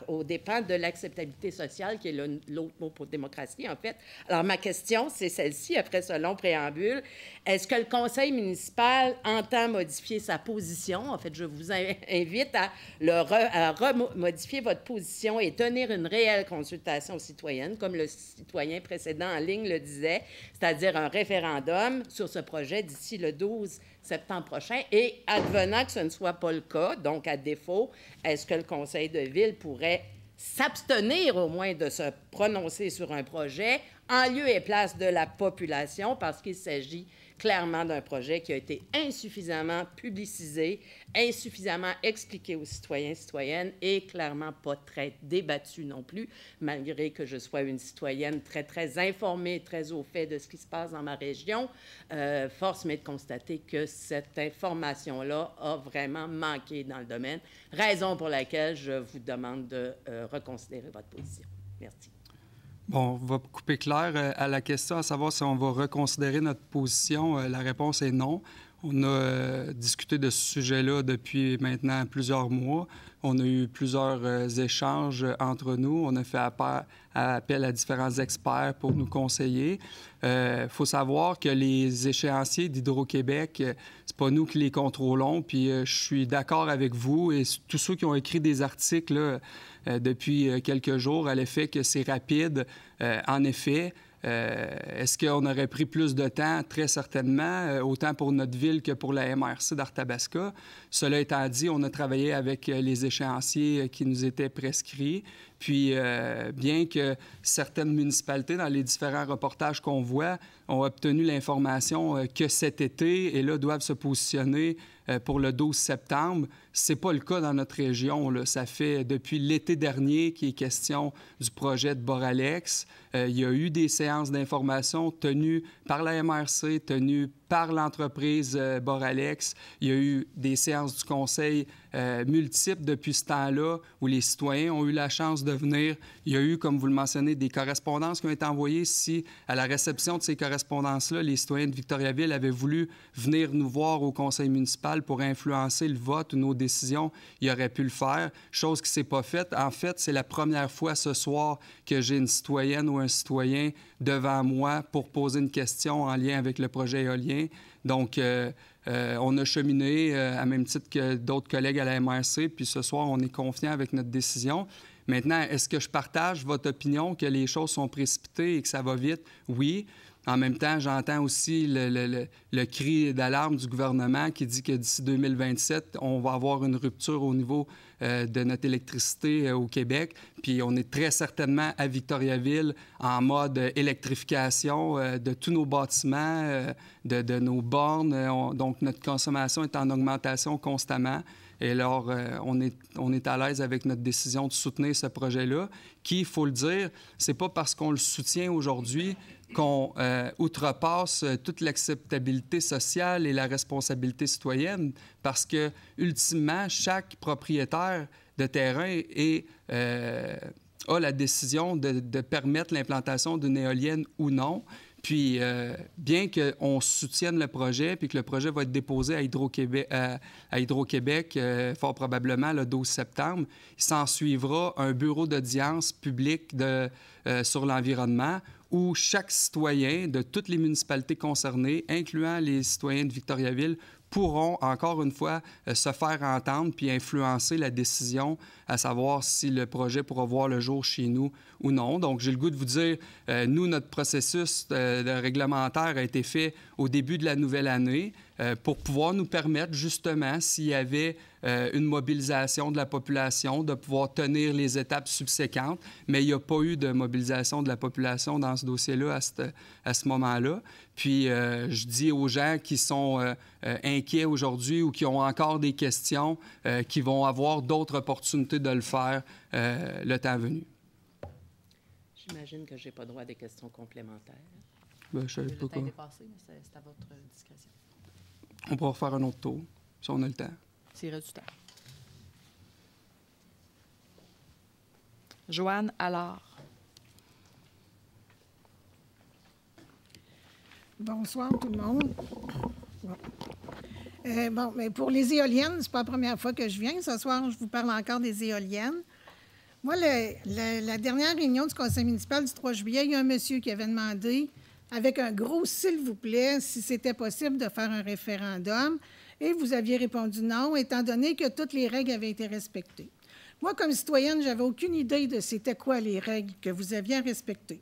au dépens de l'acceptabilité sociale, qui est l'autre mot pour démocratie, en fait. Alors, ma question, c'est celle-ci, après ce long préambule. Est-ce que le conseil municipal entend modifier sa position? En fait, je vous invite à remodifier votre position et tenir une réelle consultation citoyenne, comme le citoyen précédent en ligne le disait, c'est-à-dire un référendum sur ce projet d'ici le 12 septembre prochain. Et advenant que ce ne soit pas le cas, donc à défaut, est-ce que le conseil de ville pourrait s'abstenir au moins de se prononcer sur un projet en lieu et place de la population, parce qu'il s'agit clairement d'un projet qui a été insuffisamment publicisé, insuffisamment expliqué aux citoyens et citoyennes et clairement pas très débattu non plus, malgré que je sois une citoyenne très, très informée, très au fait de ce qui se passe dans ma région. Force m'est de constater que cette information-là a vraiment manqué dans le domaine, raison pour laquelle je vous demande de reconsidérer votre position. Merci. Bon, on va couper clair à la question, à savoir si on va reconsidérer notre position. La réponse est non. On a discuté de ce sujet-là depuis maintenant plusieurs mois. On a eu plusieurs échanges entre nous. On a fait appel à différents experts pour nous conseiller. Faut savoir que les échéanciers d'Hydro-Québec, c'est pas nous qui les contrôlons. Puis je suis d'accord avec vous et tous ceux qui ont écrit des articles là, depuis quelques jours à l'effet que c'est rapide. En effet, est-ce qu'on aurait pris plus de temps? Très certainement, autant pour notre ville que pour la MRC d'Arthabasca. Cela étant dit, on a travaillé avec les échéanciers qui nous étaient prescrits. Puis, bien que certaines municipalités, dans les différents reportages qu'on voit, ont obtenu l'information que cet été, et là, doivent se positionner pour le 12 septembre, c'est pas le cas dans notre région. Là. Ça fait depuis l'été dernier qu'il est question du projet de Boralex. Il y a eu des séances d'information tenues par la MRC, tenues par l'entreprise Boralex. Il y a eu des séances du conseil multiples depuis ce temps-là où les citoyens ont eu la chance de venir. Il y a eu, comme vous le mentionnez, des correspondances qui ont été envoyées. Si, à la réception de ces correspondances-là, les citoyens de Victoriaville avaient voulu venir nous voir au conseil municipal pour influencer le vote ou nos décisions, ils auraient pu le faire, chose qui ne s'est pas faite. En fait, c'est la première fois ce soir que j'ai une citoyenne ou un citoyen devant moi pour poser une question en lien avec le projet éolien. Donc, on a cheminé à même titre que d'autres collègues à la MRC, puis ce soir, on est confiant avec notre décision. Maintenant, est-ce que je partage votre opinion que les choses sont précipitées et que ça va vite? Oui. En même temps, j'entends aussi le cri d'alarme du gouvernement qui dit que d'ici 2027, on va avoir une rupture au niveau de notre électricité au Québec. Puis on est très certainement à Victoriaville en mode électrification de tous nos bâtiments, de nos bornes. Donc, notre consommation est en augmentation constamment. Et alors, on est à l'aise avec notre décision de soutenir ce projet-là, qui, il faut le dire, c'est pas parce qu'on le soutient aujourd'hui qu'on outrepasse toute l'acceptabilité sociale et la responsabilité citoyenne, parce que, ultimement, chaque propriétaire de terrain a la décision de permettre l'implantation d'une éolienne ou non. Puis, bien qu'on soutienne le projet, puis que le projet va être déposé à Hydro-Québec, fort probablement le 12 septembre, il s'en suivra un bureau d'audience public sur l'environnement où chaque citoyen de toutes les municipalités concernées, incluant les citoyens de Victoriaville, pourront, encore une fois, se faire entendre puis influencer la décision, à savoir si le projet pourra voir le jour chez nous ou non. Donc, j'ai le goût de vous dire, nous, notre processus de réglementaire a été fait au début de la nouvelle année pour pouvoir nous permettre, justement, s'il y avait une mobilisation de la population, de pouvoir tenir les étapes subséquentes. Mais il n'y a pas eu de mobilisation de la population dans ce dossier-là à ce moment-là. Puis, je dis aux gens qui sont inquiets aujourd'hui ou qui ont encore des questions, qui vont avoir d'autres opportunités de le faire le temps venu. J'imagine que je n'ai pas droit à des questions complémentaires. Ben, je savais pas quoi. Le temps est dépassé, mais c'est à votre discrétion. On pourra refaire un autre tour, si on a le temps. S'il reste du temps. Joanne Allard. Bonsoir tout le monde. Bon, mais pour les éoliennes, c'est pas la première fois que je viens. Ce soir, je vous parle encore des éoliennes. Moi, la dernière réunion du conseil municipal du 3 juillet, il y a un monsieur qui avait demandé, avec un gros « s'il vous plaît », si c'était possible de faire un référendum. Et vous aviez répondu non, étant donné que toutes les règles avaient été respectées. Moi, comme citoyenne, j'avais aucune idée de c'était quoi les règles que vous aviez à respecter.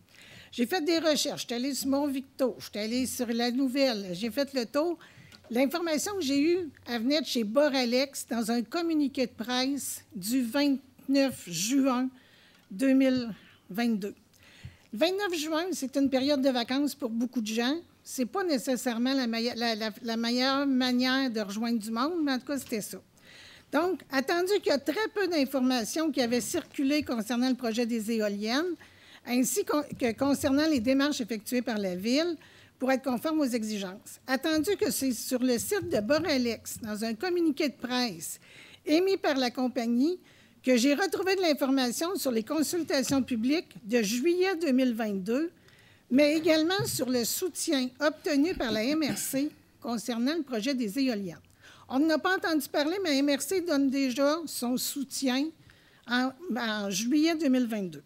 J'ai fait des recherches. Je suis allée sur Mont-Victo, je suis allée sur La Nouvelle, j'ai fait le tour. L'information que j'ai eue, elle venait de chez Boralex dans un communiqué de presse du 29 juin 2022. Le 29 juin, c'est une période de vacances pour beaucoup de gens. Ce n'est pas nécessairement la meilleure manière de rejoindre du monde, mais en tout cas, c'était ça. Donc, attendu qu'il y a très peu d'informations qui avaient circulé concernant le projet des éoliennes, ainsi que concernant les démarches effectuées par la Ville pour être conforme aux exigences. Attendu que c'est sur le site de Boralex, dans un communiqué de presse émis par la compagnie, que j'ai retrouvé de l'information sur les consultations publiques de juillet 2022, mais également sur le soutien obtenu par la MRC concernant le projet des éoliennes. On n'a pas entendu parler, mais la MRC donne déjà son soutien en juillet 2022.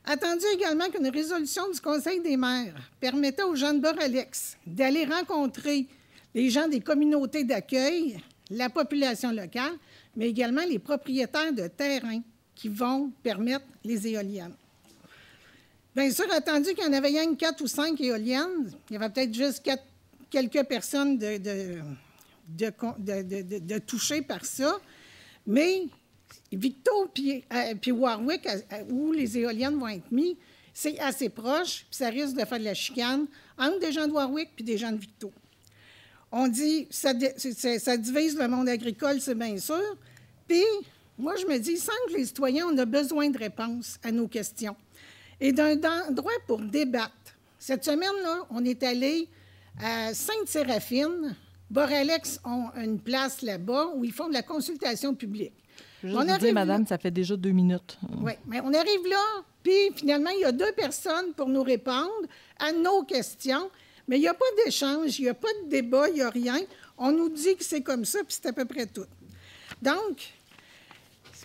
Attendu également qu'une résolution du Conseil des maires permettait aux gens de Boralex d'aller rencontrer les gens des communautés d'accueil, la population locale, mais également les propriétaires de terrains qui vont permettre les éoliennes. Bien sûr, attendu qu'il y en avait rien que 4 ou 5 éoliennes, il y avait peut-être juste quelques personnes de touchées par ça, mais Victo puis Warwick, où les éoliennes vont être mises, c'est assez proche, puis ça risque de faire de la chicane entre des gens de Warwick puis des gens de Victo. On dit ça divise le monde agricole, c'est bien sûr. Puis, moi, je me dis, il semble que les citoyens, on a besoin de réponses à nos questions et d'un endroit pour débattre. Cette semaine-là, on est allé à Sainte-Séraphine Boralex ont une place là-bas où ils font de la consultation publique. Je veux juste vous dire, madame, ça fait déjà 2 minutes. Oui, mais on arrive là, puis finalement, il y a 2 personnes pour nous répondre à nos questions, mais il n'y a pas d'échange, il n'y a pas de débat, il n'y a rien. On nous dit que c'est comme ça, puis c'est à peu près tout. Donc,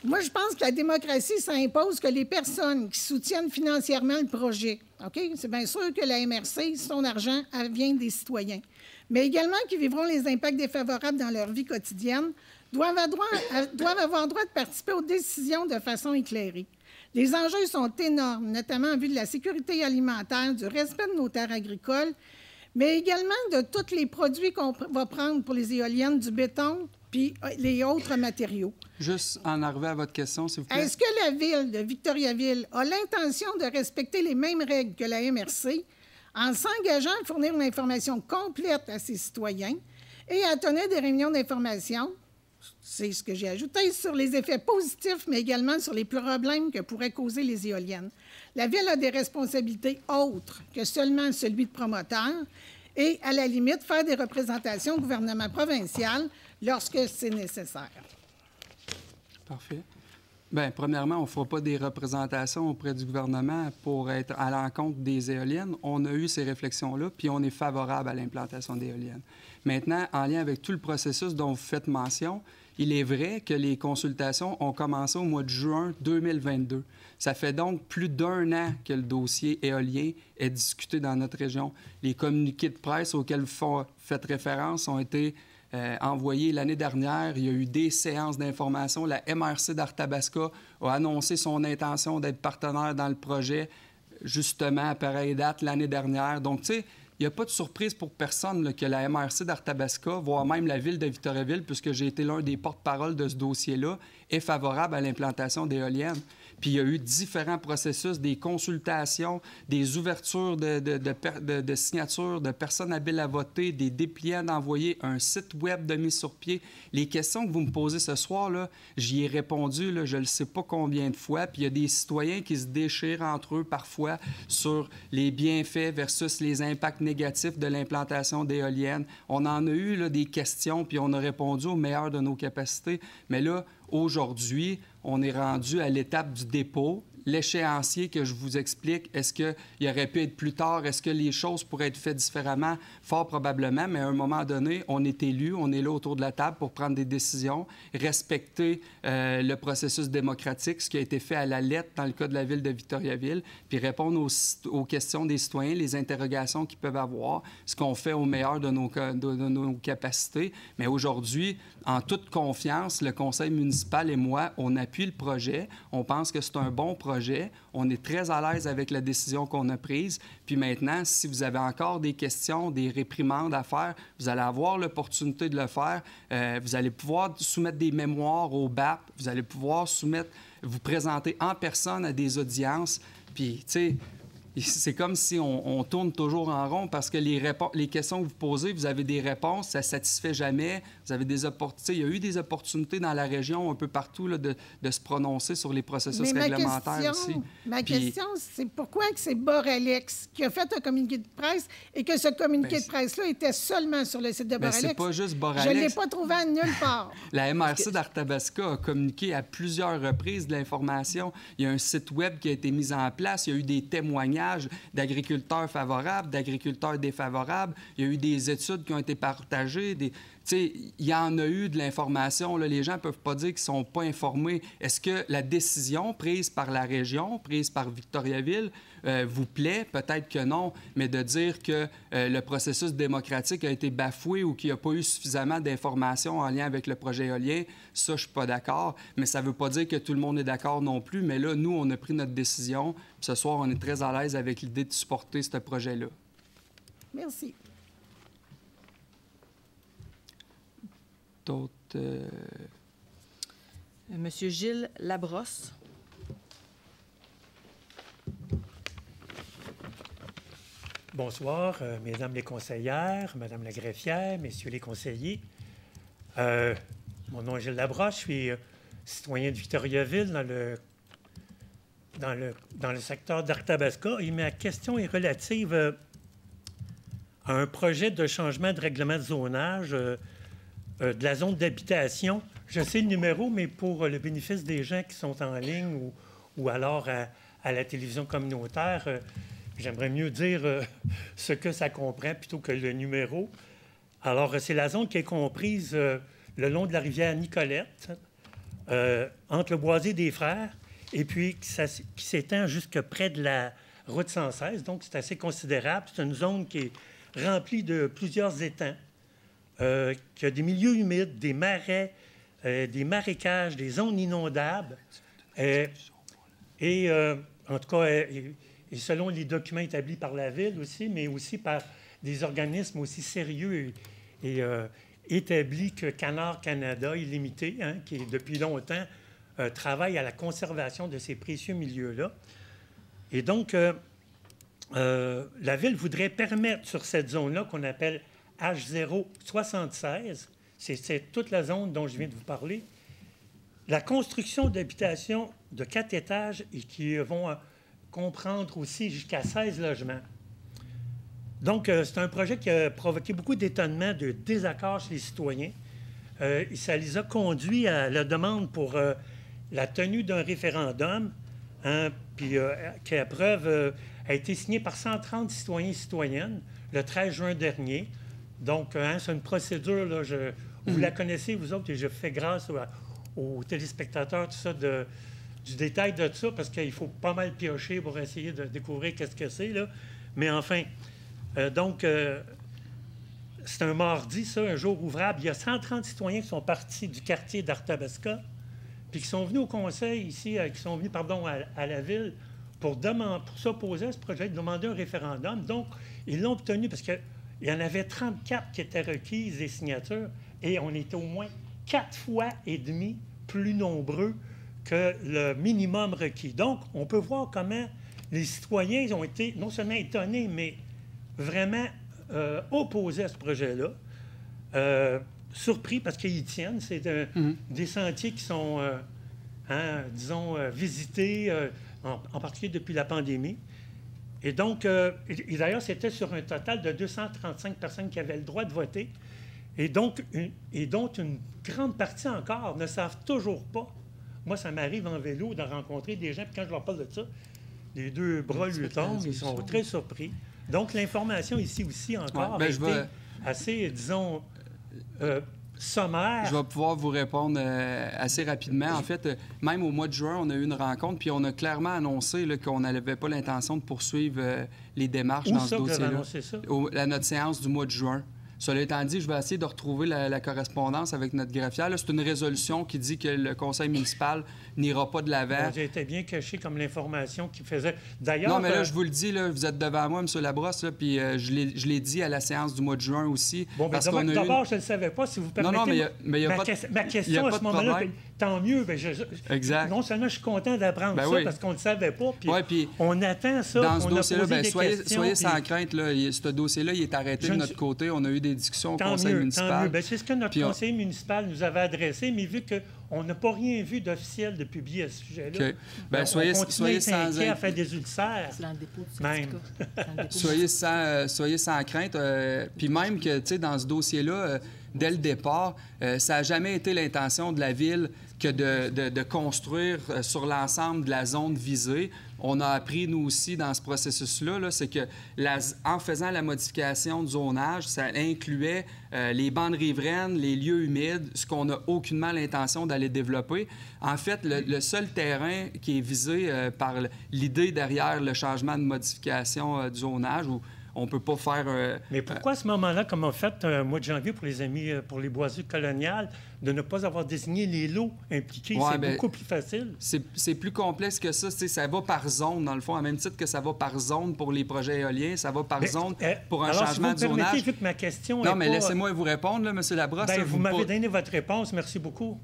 moi, je pense que la démocratie, ça impose que les personnes qui soutiennent financièrement le projet, OK? C'est bien sûr que la MRC, son argent, elle vient des citoyens, mais également qui vivront les impacts défavorables dans leur vie quotidienne, doivent avoir droit de participer aux décisions de façon éclairée. Les enjeux sont énormes, notamment en vue de la sécurité alimentaire, du respect de nos terres agricoles, mais également de tous les produits qu'on va prendre pour les éoliennes, du béton, puis les autres matériaux. Juste en arriver à votre question, s'il vous plaît. Est-ce que la Ville de Victoriaville a l'intention de respecter les mêmes règles que la MRC en s'engageant à fournir une information complète à ses citoyens et à tenir des réunions d'information, c'est ce que j'ai ajouté, sur les effets positifs, mais également sur les problèmes que pourraient causer les éoliennes? La Ville a des responsabilités autres que seulement celui de promoteur et, à la limite, faire des représentations au gouvernement provincial lorsque c'est nécessaire. Parfait. Bien, premièrement, on ne fera pas des représentations auprès du gouvernement pour être à l'encontre des éoliennes. On a eu ces réflexions-là, puis on est favorable à l'implantation d'éoliennes. Maintenant, en lien avec tout le processus dont vous faites mention, il est vrai que les consultations ont commencé au mois de juin 2022. Ça fait donc plus d'1 an que le dossier éolien est discuté dans notre région. Les communiqués de presse auxquels vous faites référence ont été envoyé l'année dernière. Il y a eu des séances d'information. La MRC d'Arthabasca a annoncé son intention d'être partenaire dans le projet, justement, à pareille date l'année dernière. Donc, tu sais, il n'y a pas de surprise pour personne là, que la MRC d'Arthabasca, voire même la Ville de Victoriaville, puisque j'ai été l'un des porte-parole de ce dossier-là, est favorable à l'implantation d'éoliennes. Puis il y a eu différents processus, des consultations, des ouvertures de signatures, de personnes habiles à voter, des dépliants d'envoyer, un site web de mise sur pied. Les questions que vous me posez ce soir, là, j'y ai répondu, là, je ne sais pas combien de fois. Puis il y a des citoyens qui se déchirent entre eux parfois sur les bienfaits versus les impacts négatifs de l'implantation d'éoliennes. On en a eu là, des questions, puis on a répondu au meilleur de nos capacités. Mais là, aujourd'hui, on est rendu à l'étape du dépôt. L'échéancier que je vous explique, est-ce qu'il aurait pu être plus tard? Est-ce que les choses pourraient être faites différemment? Fort probablement, mais à un moment donné, on est élu, on est là autour de la table pour prendre des décisions, respecter le processus démocratique, ce qui a été fait à la lettre dans le cas de la Ville de Victoriaville, puis répondre aux questions des citoyens, les interrogations qu'ils peuvent avoir, ce qu'on fait au meilleur de nos capacités. Mais aujourd'hui, en toute confiance, le conseil municipal et moi, on appuie le projet. On pense que c'est un bon projet. On est très à l'aise avec la décision qu'on a prise. Puis maintenant, si vous avez encore des questions, des réprimandes à faire, vous allez avoir l'opportunité de le faire. Vous allez pouvoir soumettre des mémoires au BAP. Vous allez pouvoir vous présenter en personne à des audiences. Puis, tu sais, c'est comme si on tourne toujours en rond parce que les questions que vous posez, vous avez des réponses, ça ne satisfait jamais. Vous avez des opportunités. Il y a eu des opportunités dans la région, un peu partout, là, de se prononcer sur les processus réglementaires aussi. Ma question, c'est pourquoi que c'est Boralex qui a fait un communiqué de presse et que ce communiqué de presse-là était seulement sur le site de Boralex? C'est pas juste Boralex. Je ne l'ai pas trouvé à nulle part. La MRC d'Arthabasca a communiqué à plusieurs reprises de l'information. Il y a un site web qui a été mis en place. Il y a eu des témoignages d'agriculteurs favorables, d'agriculteurs défavorables. Il y a eu des études qui ont été partagées. Il y en a eu de l'information. Là. Les gens ne peuvent pas dire qu'ils ne sont pas informés. Est-ce que la décision prise par la région, prise par Victoriaville, vous plaît? Peut-être que non, mais de dire que le processus démocratique a été bafoué ou qu'il n'y a pas eu suffisamment d'informations en lien avec le projet éolien, ça, je ne suis pas d'accord. Mais ça ne veut pas dire que tout le monde est d'accord non plus. Mais là, nous, on a pris notre décision. Ce soir, on est très à l'aise avec l'idée de supporter ce projet-là. Merci. D'autres... Monsieur Gilles Labrosse. Bonsoir, mesdames les conseillères, madame la greffière, messieurs les conseillers. Mon nom est Gilles Labrosse, je suis citoyen de Victoriaville dans le secteur d'Arthabasca et ma question est relative un projet de changement de règlement de zonage de la zone d'habitation. Je sais le numéro, mais pour le bénéfice des gens qui sont en ligne ou alors à la télévision communautaire, j'aimerais mieux dire ce que ça comprend plutôt que le numéro. Alors, c'est la zone qui est comprise le long de la rivière Nicolette, entre le Boisé des Frères, et puis qui s'étend jusque près de la route 116. Donc, c'est assez considérable. C'est une zone qui est remplie de plusieurs étangs, qui a des milieux humides, des marais, des marécages, des zones inondables. En tout cas, et selon les documents établis par la Ville aussi, mais aussi par des organismes aussi sérieux et établis que Canard Canada Illimité, hein, qui, depuis longtemps, travaille à la conservation de ces précieux milieux-là. Et donc, la Ville voudrait permettre sur cette zone-là, qu'on appelle H076, c'est toute la zone dont je viens de vous parler, la construction d'habitations de 4 étages et qui vont comprendre aussi jusqu'à 16 logements. Donc, c'est un projet qui a provoqué beaucoup d'étonnement, de désaccords chez les citoyens. Ça les a conduits à la demande pour la tenue d'un référendum, hein, puis qui, à preuve, a été signé par 130 citoyens et citoyennes le 13 juin dernier. Donc, hein, c'est une procédure, là, vous la connaissez, vous autres, et je fais grâce aux téléspectateurs, tout ça, du détail de tout ça, parce qu'il faut pas mal piocher pour essayer de découvrir qu'est-ce que c'est, là. Mais enfin, donc, c'est un mardi, ça, un jour ouvrable. Il y a 130 citoyens qui sont partis du quartier d'Arthabasca, puis qui sont venus au conseil ici, qui sont venus, pardon, à la Ville pour s'opposer à ce projet, demander un référendum. Donc, ils l'ont obtenu parce qu'il y en avait 34 qui étaient requises, des signatures, et on était au moins 4 fois et demi plus nombreux que le minimum requis. Donc, on peut voir comment les citoyens ont été non seulement étonnés, mais vraiment opposés à ce projet-là. Surpris parce qu'ils y tiennent. C'est des sentiers qui sont, disons, visités, en particulier depuis la pandémie. Et donc, et d'ailleurs, c'était sur un total de 235 personnes qui avaient le droit de voter. Et donc, dont une grande partie encore ne savent toujours pas. Moi, ça m'arrive en vélo de rencontrer des gens, puis quand je leur parle de ça, les deux bras lui tombent, ils sont très surpris. Donc, l'information ici aussi encore a été assez, disons, sommaire. Je vais pouvoir vous répondre assez rapidement. En fait, même au mois de juin, on a eu une rencontre, puis on a clairement annoncé qu'on n'avait pas l'intention de poursuivre les démarches dans ce dossier-là. À notre séance du mois de juin. Cela étant dit, je vais essayer de retrouver la correspondance avec notre greffière. C'est une résolution qui dit que le conseil municipal n'ira pas de l'avant. J'ai été bien caché comme l'information qui faisait... D'ailleurs... Non, mais là, je vous le dis, là, vous êtes devant moi, M. Labrosse, là, puis je l'ai dit à la séance du mois de juin aussi. Bon, bien, d'abord, je ne le savais pas, si vous permettez. Non, mais il y a ma question à ce moment-là, tant mieux. Bien, exact. Non seulement je suis content d'apprendre ça, parce qu'on ne le savait pas, puis on attend ça, dans ce dossier-là, soyez sans puis... crainte, là, ce dossier-là, il est arrêté de notre côté. On a eu des discussions au conseil municipal. C'est ce que notre conseiller municipal nous avait adressé, mais vu qu'on n'a pas rien vu d'officiel de publié à ce sujet-là, okay. Ben, soyez sans à faire des ulcères. C'est dans le dépôt du syndicat. Soyez sans crainte. Puis même que, tu sais, dans ce dossier-là, dès le départ, ça n'a jamais été l'intention de la Ville que de construire sur l'ensemble de la zone visée. On a appris, nous aussi, dans ce processus-là, c'est que en faisant la modification de zonage, ça incluait les bandes riveraines, les lieux humides, ce qu'on n'a aucunement l'intention d'aller développer. En fait, le seul terrain qui est visé par l'idée derrière le changement de modification du zonage, où on ne peut pas faire... Mais pourquoi à ce moment-là, comme on a fait un mois de janvier pour les amis, pour les boisées coloniales, de ne pas avoir désigné les lots impliqués? Ouais, c'est beaucoup plus facile. C'est plus complexe que ça. Ça va par zone, dans le fond. À même titre que ça va par zone pour les projets éoliens, ça va par zone pour un changement de zonage. Vu que ma question non, mais laissez-moi vous répondre, là, M. Labrosse. Vous m'avez donné votre réponse. Merci beaucoup.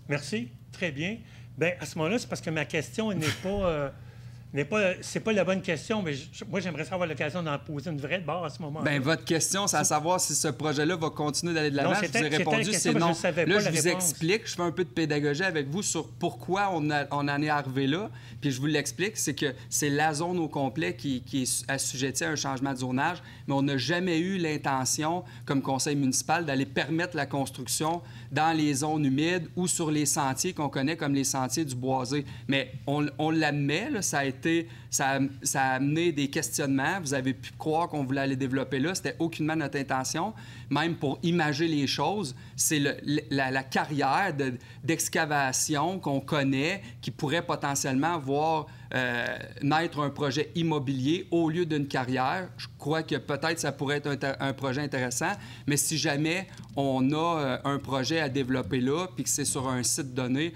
Merci. Très bien. Bien, à ce moment-là, c'est parce que ma question n'est pas... c'est pas la bonne question, mais moi, j'aimerais avoir l'occasion d'en poser une vraie de bord à ce moment-là. Bien, votre question, c'est à savoir si ce projet-là va continuer d'aller de l'avant. Je vous ai répondu, c'est non. Là, je vous explique, je fais un peu de pédagogie avec vous sur pourquoi on en est arrivé là. Puis je vous l'explique, c'est que c'est la zone au complet qui est assujettie à un changement de zonage, mais on n'a jamais eu l'intention, comme conseil municipal, d'aller permettre la construction dans les zones humides ou sur les sentiers qu'on connaît comme les sentiers du Boisé. Mais on l'admet, là, ça a amené des questionnements. Vous avez pu croire qu'on voulait aller développer là. C'était aucunement notre intention. Même pour imager les choses, c'est la carrière d'excavation qu'on connaît qui pourrait potentiellement voir naître un projet immobilier au lieu d'une carrière. Je crois que peut-être ça pourrait être un projet intéressant, mais si jamais on a un projet à développer là puis que c'est sur un site donné,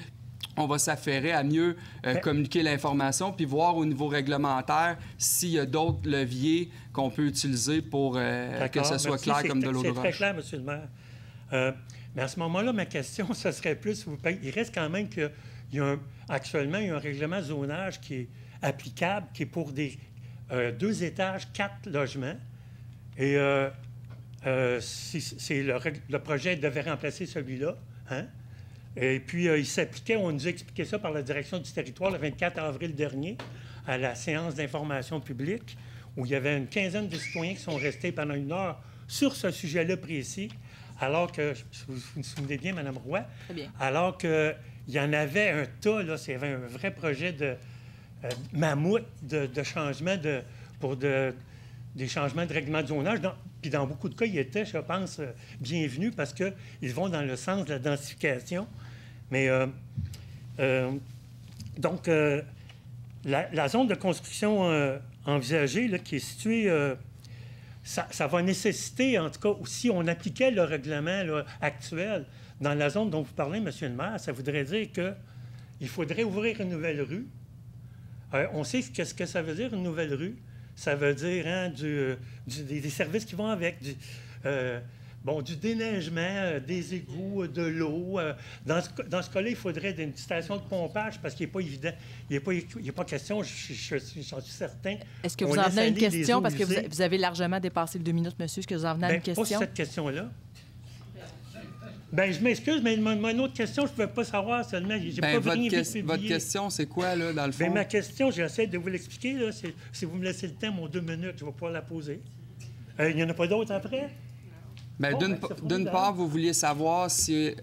on va s'affairer à mieux communiquer l'information puis voir au niveau réglementaire s'il y a d'autres leviers qu'on peut utiliser pour que ce soit clair comme de l'eau de roche. C'est très clair, M. le maire. Mais à ce moment-là, ma question, ce serait plus... Il reste quand même qu'il y a actuellement, il y a un règlement zonage qui est applicable, qui est pour des 2 étages, 4 logements. Et le projet devait remplacer celui-là. Hein? Et puis, il s'appliquait, on nous a expliqué ça par la direction du territoire le 24 avril dernier, à la séance d'information publique, où il y avait une quinzaine de citoyens qui sont restés pendant 1 heure sur ce sujet-là précis, alors que, vous vous souvenez bien, Mme Roy, alors qu'il y en avait un tas, là, il y avait un vrai projet de mammouth de changement des changements de règlement de zonage. Puis dans beaucoup de cas, ils étaient, je pense, bienvenus parce qu'ils vont dans le sens de la densification. Mais donc, la zone de construction envisagée, là, qui est située, ça va nécessiter, en tout cas, si on appliquait le règlement là, actuel dans la zone dont vous parlez, M. le maire, ça voudrait dire qu'il faudrait ouvrir une nouvelle rue. On sait ce que ça veut dire, une nouvelle rue. Ça veut dire des services qui vont avec, du déneigement, des égouts, de l'eau. Dans ce cas-là, il faudrait une station de pompage parce qu'il n'est pas évident. Il n'est pas question, j'en suis certain. Est-ce que vous en venez à une question? Parce que vous avez largement dépassé les 2 minutes, monsieur. Est-ce que vous en venez à une question? Pas sur cette question-là. Bien, je m'excuse, mais une autre question, je ne pouvais pas savoir seulement. Votre question, c'est quoi, là, dans le fond? Bien, ma question, j'essaie de vous l'expliquer. Là, si vous me laissez le temps, mon 2 minutes, je vais pouvoir la poser. Il n'y en a pas d'autres après? Bien, d'une part, vous vouliez savoir si...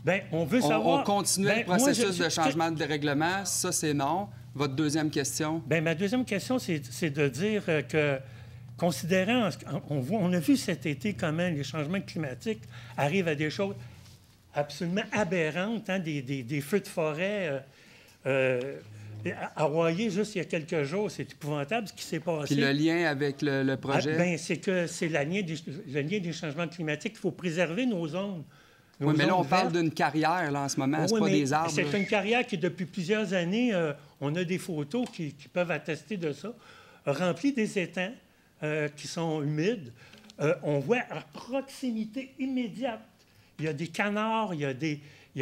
Bien, on veut savoir... On continuait le processus de changement de règlement. Ça, c'est non. Votre deuxième question? Bien, ma deuxième question, c'est de dire que... Considérant, on a vu cet été comment les changements climatiques arrivent à des choses absolument aberrantes, hein, des feux de forêt à Hawaii, juste il y a quelques jours. C'est épouvantable ce qui s'est passé. Puis le lien avec le projet? Bien, c'est que c'est le lien des changements climatiques. Il faut préserver nos zones. Oui, mais là, on parle d'une carrière là, en ce moment, c'est pas des arbres. C'est une carrière qui, depuis plusieurs années, on a des photos qui peuvent attester de ça, remplie des étangs qui sont humides. On voit à proximité immédiate, il y a des canards, il y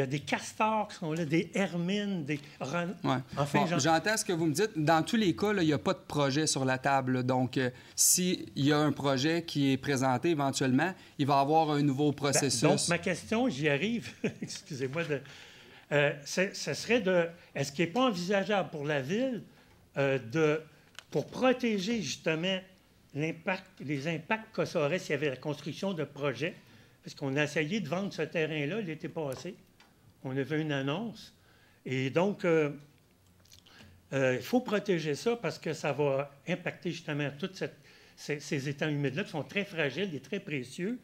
a des castors qui sont là, des hermines, des... Ouais. Enfin, j'entends ce que vous me dites. Dans tous les cas, là, il n'y a pas de projet sur la table. Donc, s'il y a un projet qui est présenté éventuellement, il va y avoir un nouveau processus. Donc, ma question, j'y arrive, excusez-moi, ce serait de... Est-ce qu'il n'est pas envisageable pour la Ville pour protéger justement les impacts que ça aurait s'il y avait la construction de projets? Parce qu'on a essayé de vendre ce terrain-là l'été passé. On avait une annonce. Et donc, il faut protéger ça parce que ça va impacter justement tous ces étangs humides-là qui sont très fragiles et très précieux.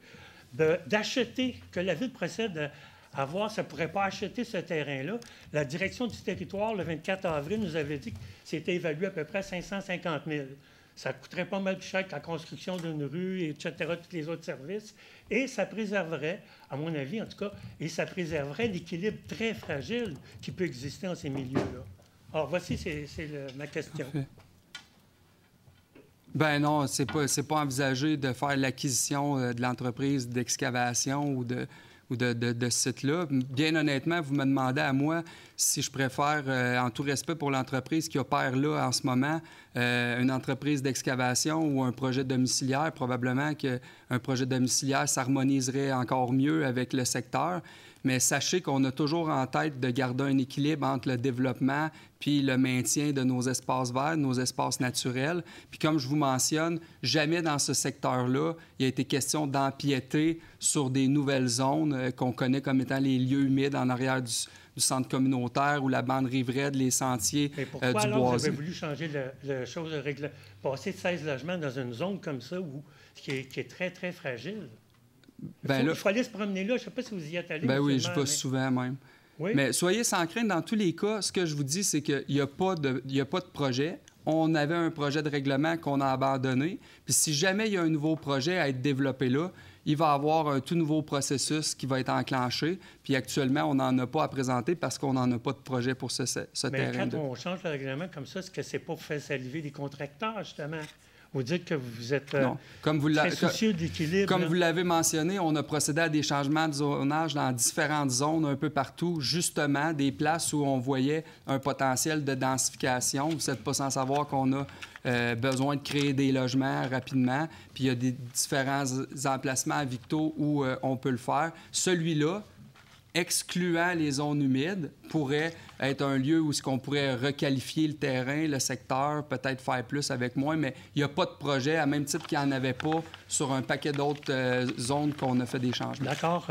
D'acheter, que la Ville procède à voir, ça ne pourrait pas acheter ce terrain-là. La direction du territoire, le 24 avril, nous avait dit que c'était évalué à peu près à 550 000. Ça coûterait pas mal plus cher que la construction d'une rue, etc., tous les autres services. Et ça préserverait, à mon avis en tout cas, et ça préserverait l'équilibre très fragile qui peut exister dans ces milieux-là. Alors, voici, c'est ma question. Parfait. Ben non, c'est pas envisagé de faire l'acquisition de l'entreprise d'excavation ou ou de ce site-là. Bien honnêtement, vous me demandez à moi si je préfère, en tout respect pour l'entreprise qui opère là en ce moment, une entreprise d'excavation ou un projet domiciliaire. Probablement qu'un projet domiciliaire s'harmoniserait encore mieux avec le secteur. Mais sachez qu'on a toujours en tête de garder un équilibre entre le développement puis le maintien de nos espaces verts, nos espaces naturels. Puis comme je vous mentionne, jamais dans ce secteur-là, il a été question d'empiéter sur des nouvelles zones qu'on connaît comme étant les lieux humides en arrière du centre communautaire ou la bande riveraine, les sentiers du Pourquoi alors Boisé. vous avez voulu changer le chose de règle, passer de 16 logements dans une zone comme ça qui est très, très fragile? Il faut aller se promener là. Je ne sais pas si vous y êtes allé. Oui, je vais souvent même. Oui? Mais soyez sans crainte, dans tous les cas, ce que je vous dis, c'est qu'il n'y a pas de projet. On avait un projet de règlement qu'on a abandonné. Puis si jamais il y a un nouveau projet à être développé là, il va y avoir un tout nouveau processus qui va être enclenché. Puis actuellement, on n'en a pas à présenter parce qu'on n'en a pas de projet pour ce terrain. Mais quand on change le règlement comme ça, est-ce que c'est pas pour faire saliver les contracteurs, justement? Vous dites que vous êtes très soucieux d'équilibre. Comme vous l'avez mentionné, on a procédé à des changements de zonage dans différentes zones un peu partout, justement, des places où on voyait un potentiel de densification. Vous n'êtes pas sans savoir qu'on a besoin de créer des logements rapidement, puis il y a des différents emplacements à Victo où on peut le faire. Celui-là, excluant les zones humides, pourrait être un lieu où on pourrait requalifier le terrain, le secteur, peut-être faire plus avec moins, mais il n'y a pas de projet, à même titre qu'il n'y en avait pas sur un paquet d'autres zones qu'on a fait des changements. D'accord.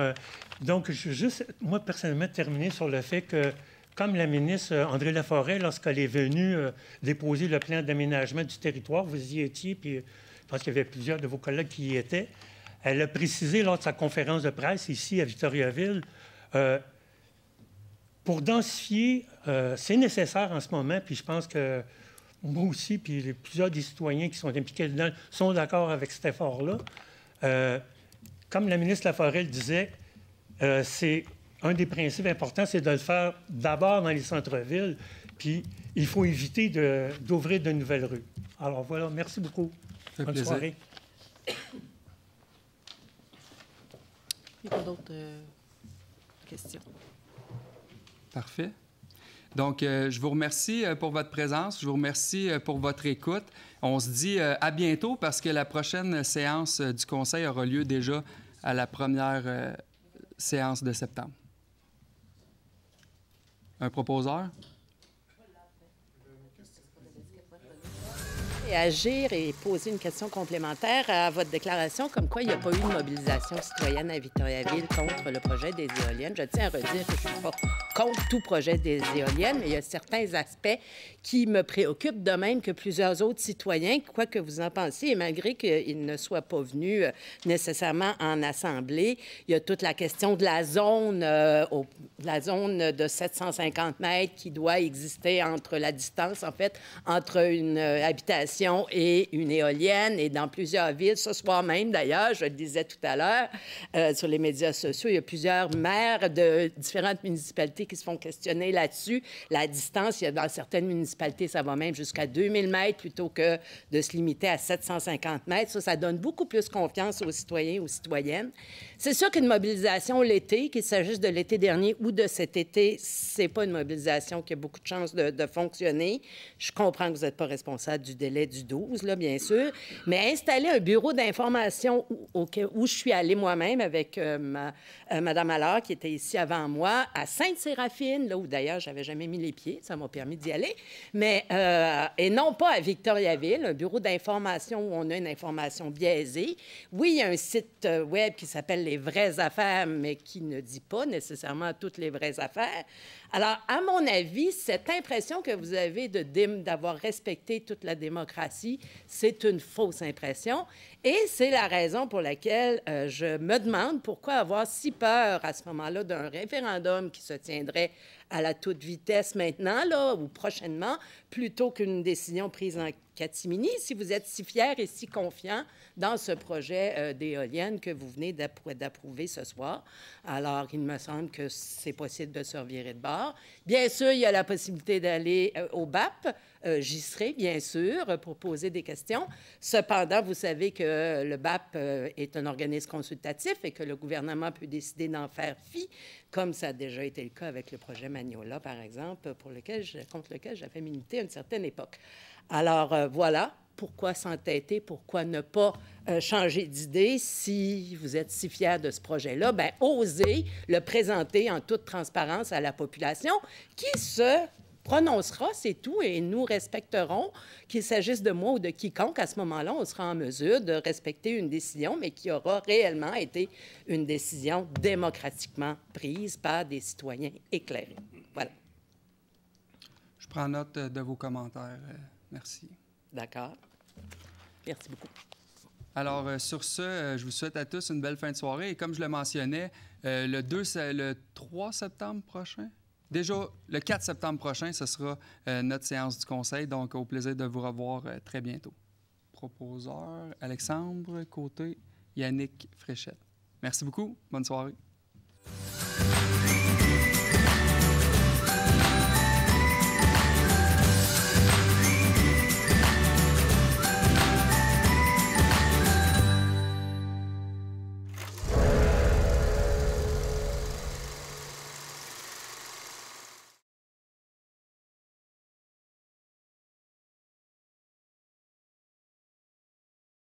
Donc, je veux juste, moi, personnellement, terminer sur le fait que, comme la ministre André Laforêt, lorsqu'elle est venue déposer le plan d'aménagement du territoire, vous y étiez, puis je pense qu'il y avait plusieurs de vos collègues qui y étaient, elle a précisé lors de sa conférence de presse ici à Victoriaville, pour densifier, c'est nécessaire en ce moment, puis je pense que moi aussi, puis plusieurs des citoyens qui sont impliqués dedans sont d'accord avec cet effort-là. Comme la ministre Laforêt le disait, c'est un des principes importants, c'est de le faire d'abord dans les centres-villes, puis il faut éviter d'ouvrir de nouvelles rues. Alors voilà, merci beaucoup. Bonne soirée. Il n'y a pas d'autres questions. Parfait. Donc, je vous remercie pour votre présence. Je vous remercie pour votre écoute. On se dit à bientôt parce que la prochaine séance du Conseil aura lieu déjà à la première séance de septembre. Un proposeur? Agir et poser une question complémentaire à votre déclaration, comme quoi il n'y a pas eu de mobilisation citoyenne à Victoriaville contre le projet des éoliennes. Je tiens à redire que je ne suis pas contre tout projet des éoliennes, mais il y a certains aspects qui me préoccupent, de même que plusieurs autres citoyens, quoi que vous en pensiez, et malgré qu'ils ne soient pas venus nécessairement en assemblée. Il y a toute la question de la zone de 750 mètres qui doit exister entre la distance, en fait, entre une habitation et une éolienne. Et dans plusieurs villes, ce soir même, d'ailleurs, je le disais tout à l'heure, sur les médias sociaux, il y a plusieurs maires de différentes municipalités qui se font questionner là-dessus. La distance, il y a dans certaines municipalités, ça va même jusqu'à 2000 mètres plutôt que de se limiter à 750 mètres. Ça donne beaucoup plus confiance aux citoyens et aux citoyennes. C'est sûr qu'une mobilisation l'été, qu'il s'agisse de l'été dernier ou de cet été, c'est pas une mobilisation qui a beaucoup de chances de fonctionner. Je comprends que vous n'êtes pas responsable du délai du 12, là, bien sûr, mais installer un bureau d'information où je suis allée moi-même avec Mme Allard, qui était ici avant moi, à Sainte-Séraphine, là où d'ailleurs j'avais jamais mis les pieds, ça m'a permis d'y aller, mais et non pas à Victoriaville, un bureau d'information où on a une information biaisée. Oui, il y a un site web qui s'appelle Les Vraies Affaires, mais qui ne dit pas nécessairement toutes les vraies affaires. Alors, à mon avis, cette impression que vous avez d'avoir respecté toute la démocratie, c'est une fausse impression. Et c'est la raison pour laquelle je me demande pourquoi avoir si peur à ce moment-là d'un référendum qui se tiendrait à la toute vitesse maintenant, là, ou prochainement, plutôt qu'une décision prise en catimini, si vous êtes si fiers et si confiants dans ce projet d'éolienne que vous venez d'approuver ce soir. Alors, il me semble que c'est possible de se revirer de bord. Bien sûr, il y a la possibilité d'aller au BAP. J'y serai, bien sûr, pour poser des questions. Cependant, vous savez que le BAP est un organisme consultatif et que le gouvernement peut décider d'en faire fi, comme ça a déjà été le cas avec le projet Magnola, par exemple, contre lequel j'avais milité à une certaine époque. Alors, voilà. Pourquoi s'entêter? Pourquoi ne pas changer d'idée? Si vous êtes si fiers de ce projet-là, bien, osez le présenter en toute transparence à la population qui se prononcera, c'est tout, et nous respecterons, qu'il s'agisse de moi ou de quiconque. À ce moment-là, on sera en mesure de respecter une décision, mais qui aura réellement été une décision démocratiquement prise par des citoyens éclairés. Voilà. Je prends note de vos commentaires. Merci. D'accord. Merci beaucoup. Alors, sur ce, je vous souhaite à tous une belle fin de soirée. Et comme je le mentionnais, le 3 septembre prochain, déjà le 4 septembre prochain, ce sera notre séance du Conseil. Donc, au plaisir de vous revoir très bientôt. Proposeur, Alexandre Côté, Yannick Fréchette. Merci beaucoup. Bonne soirée.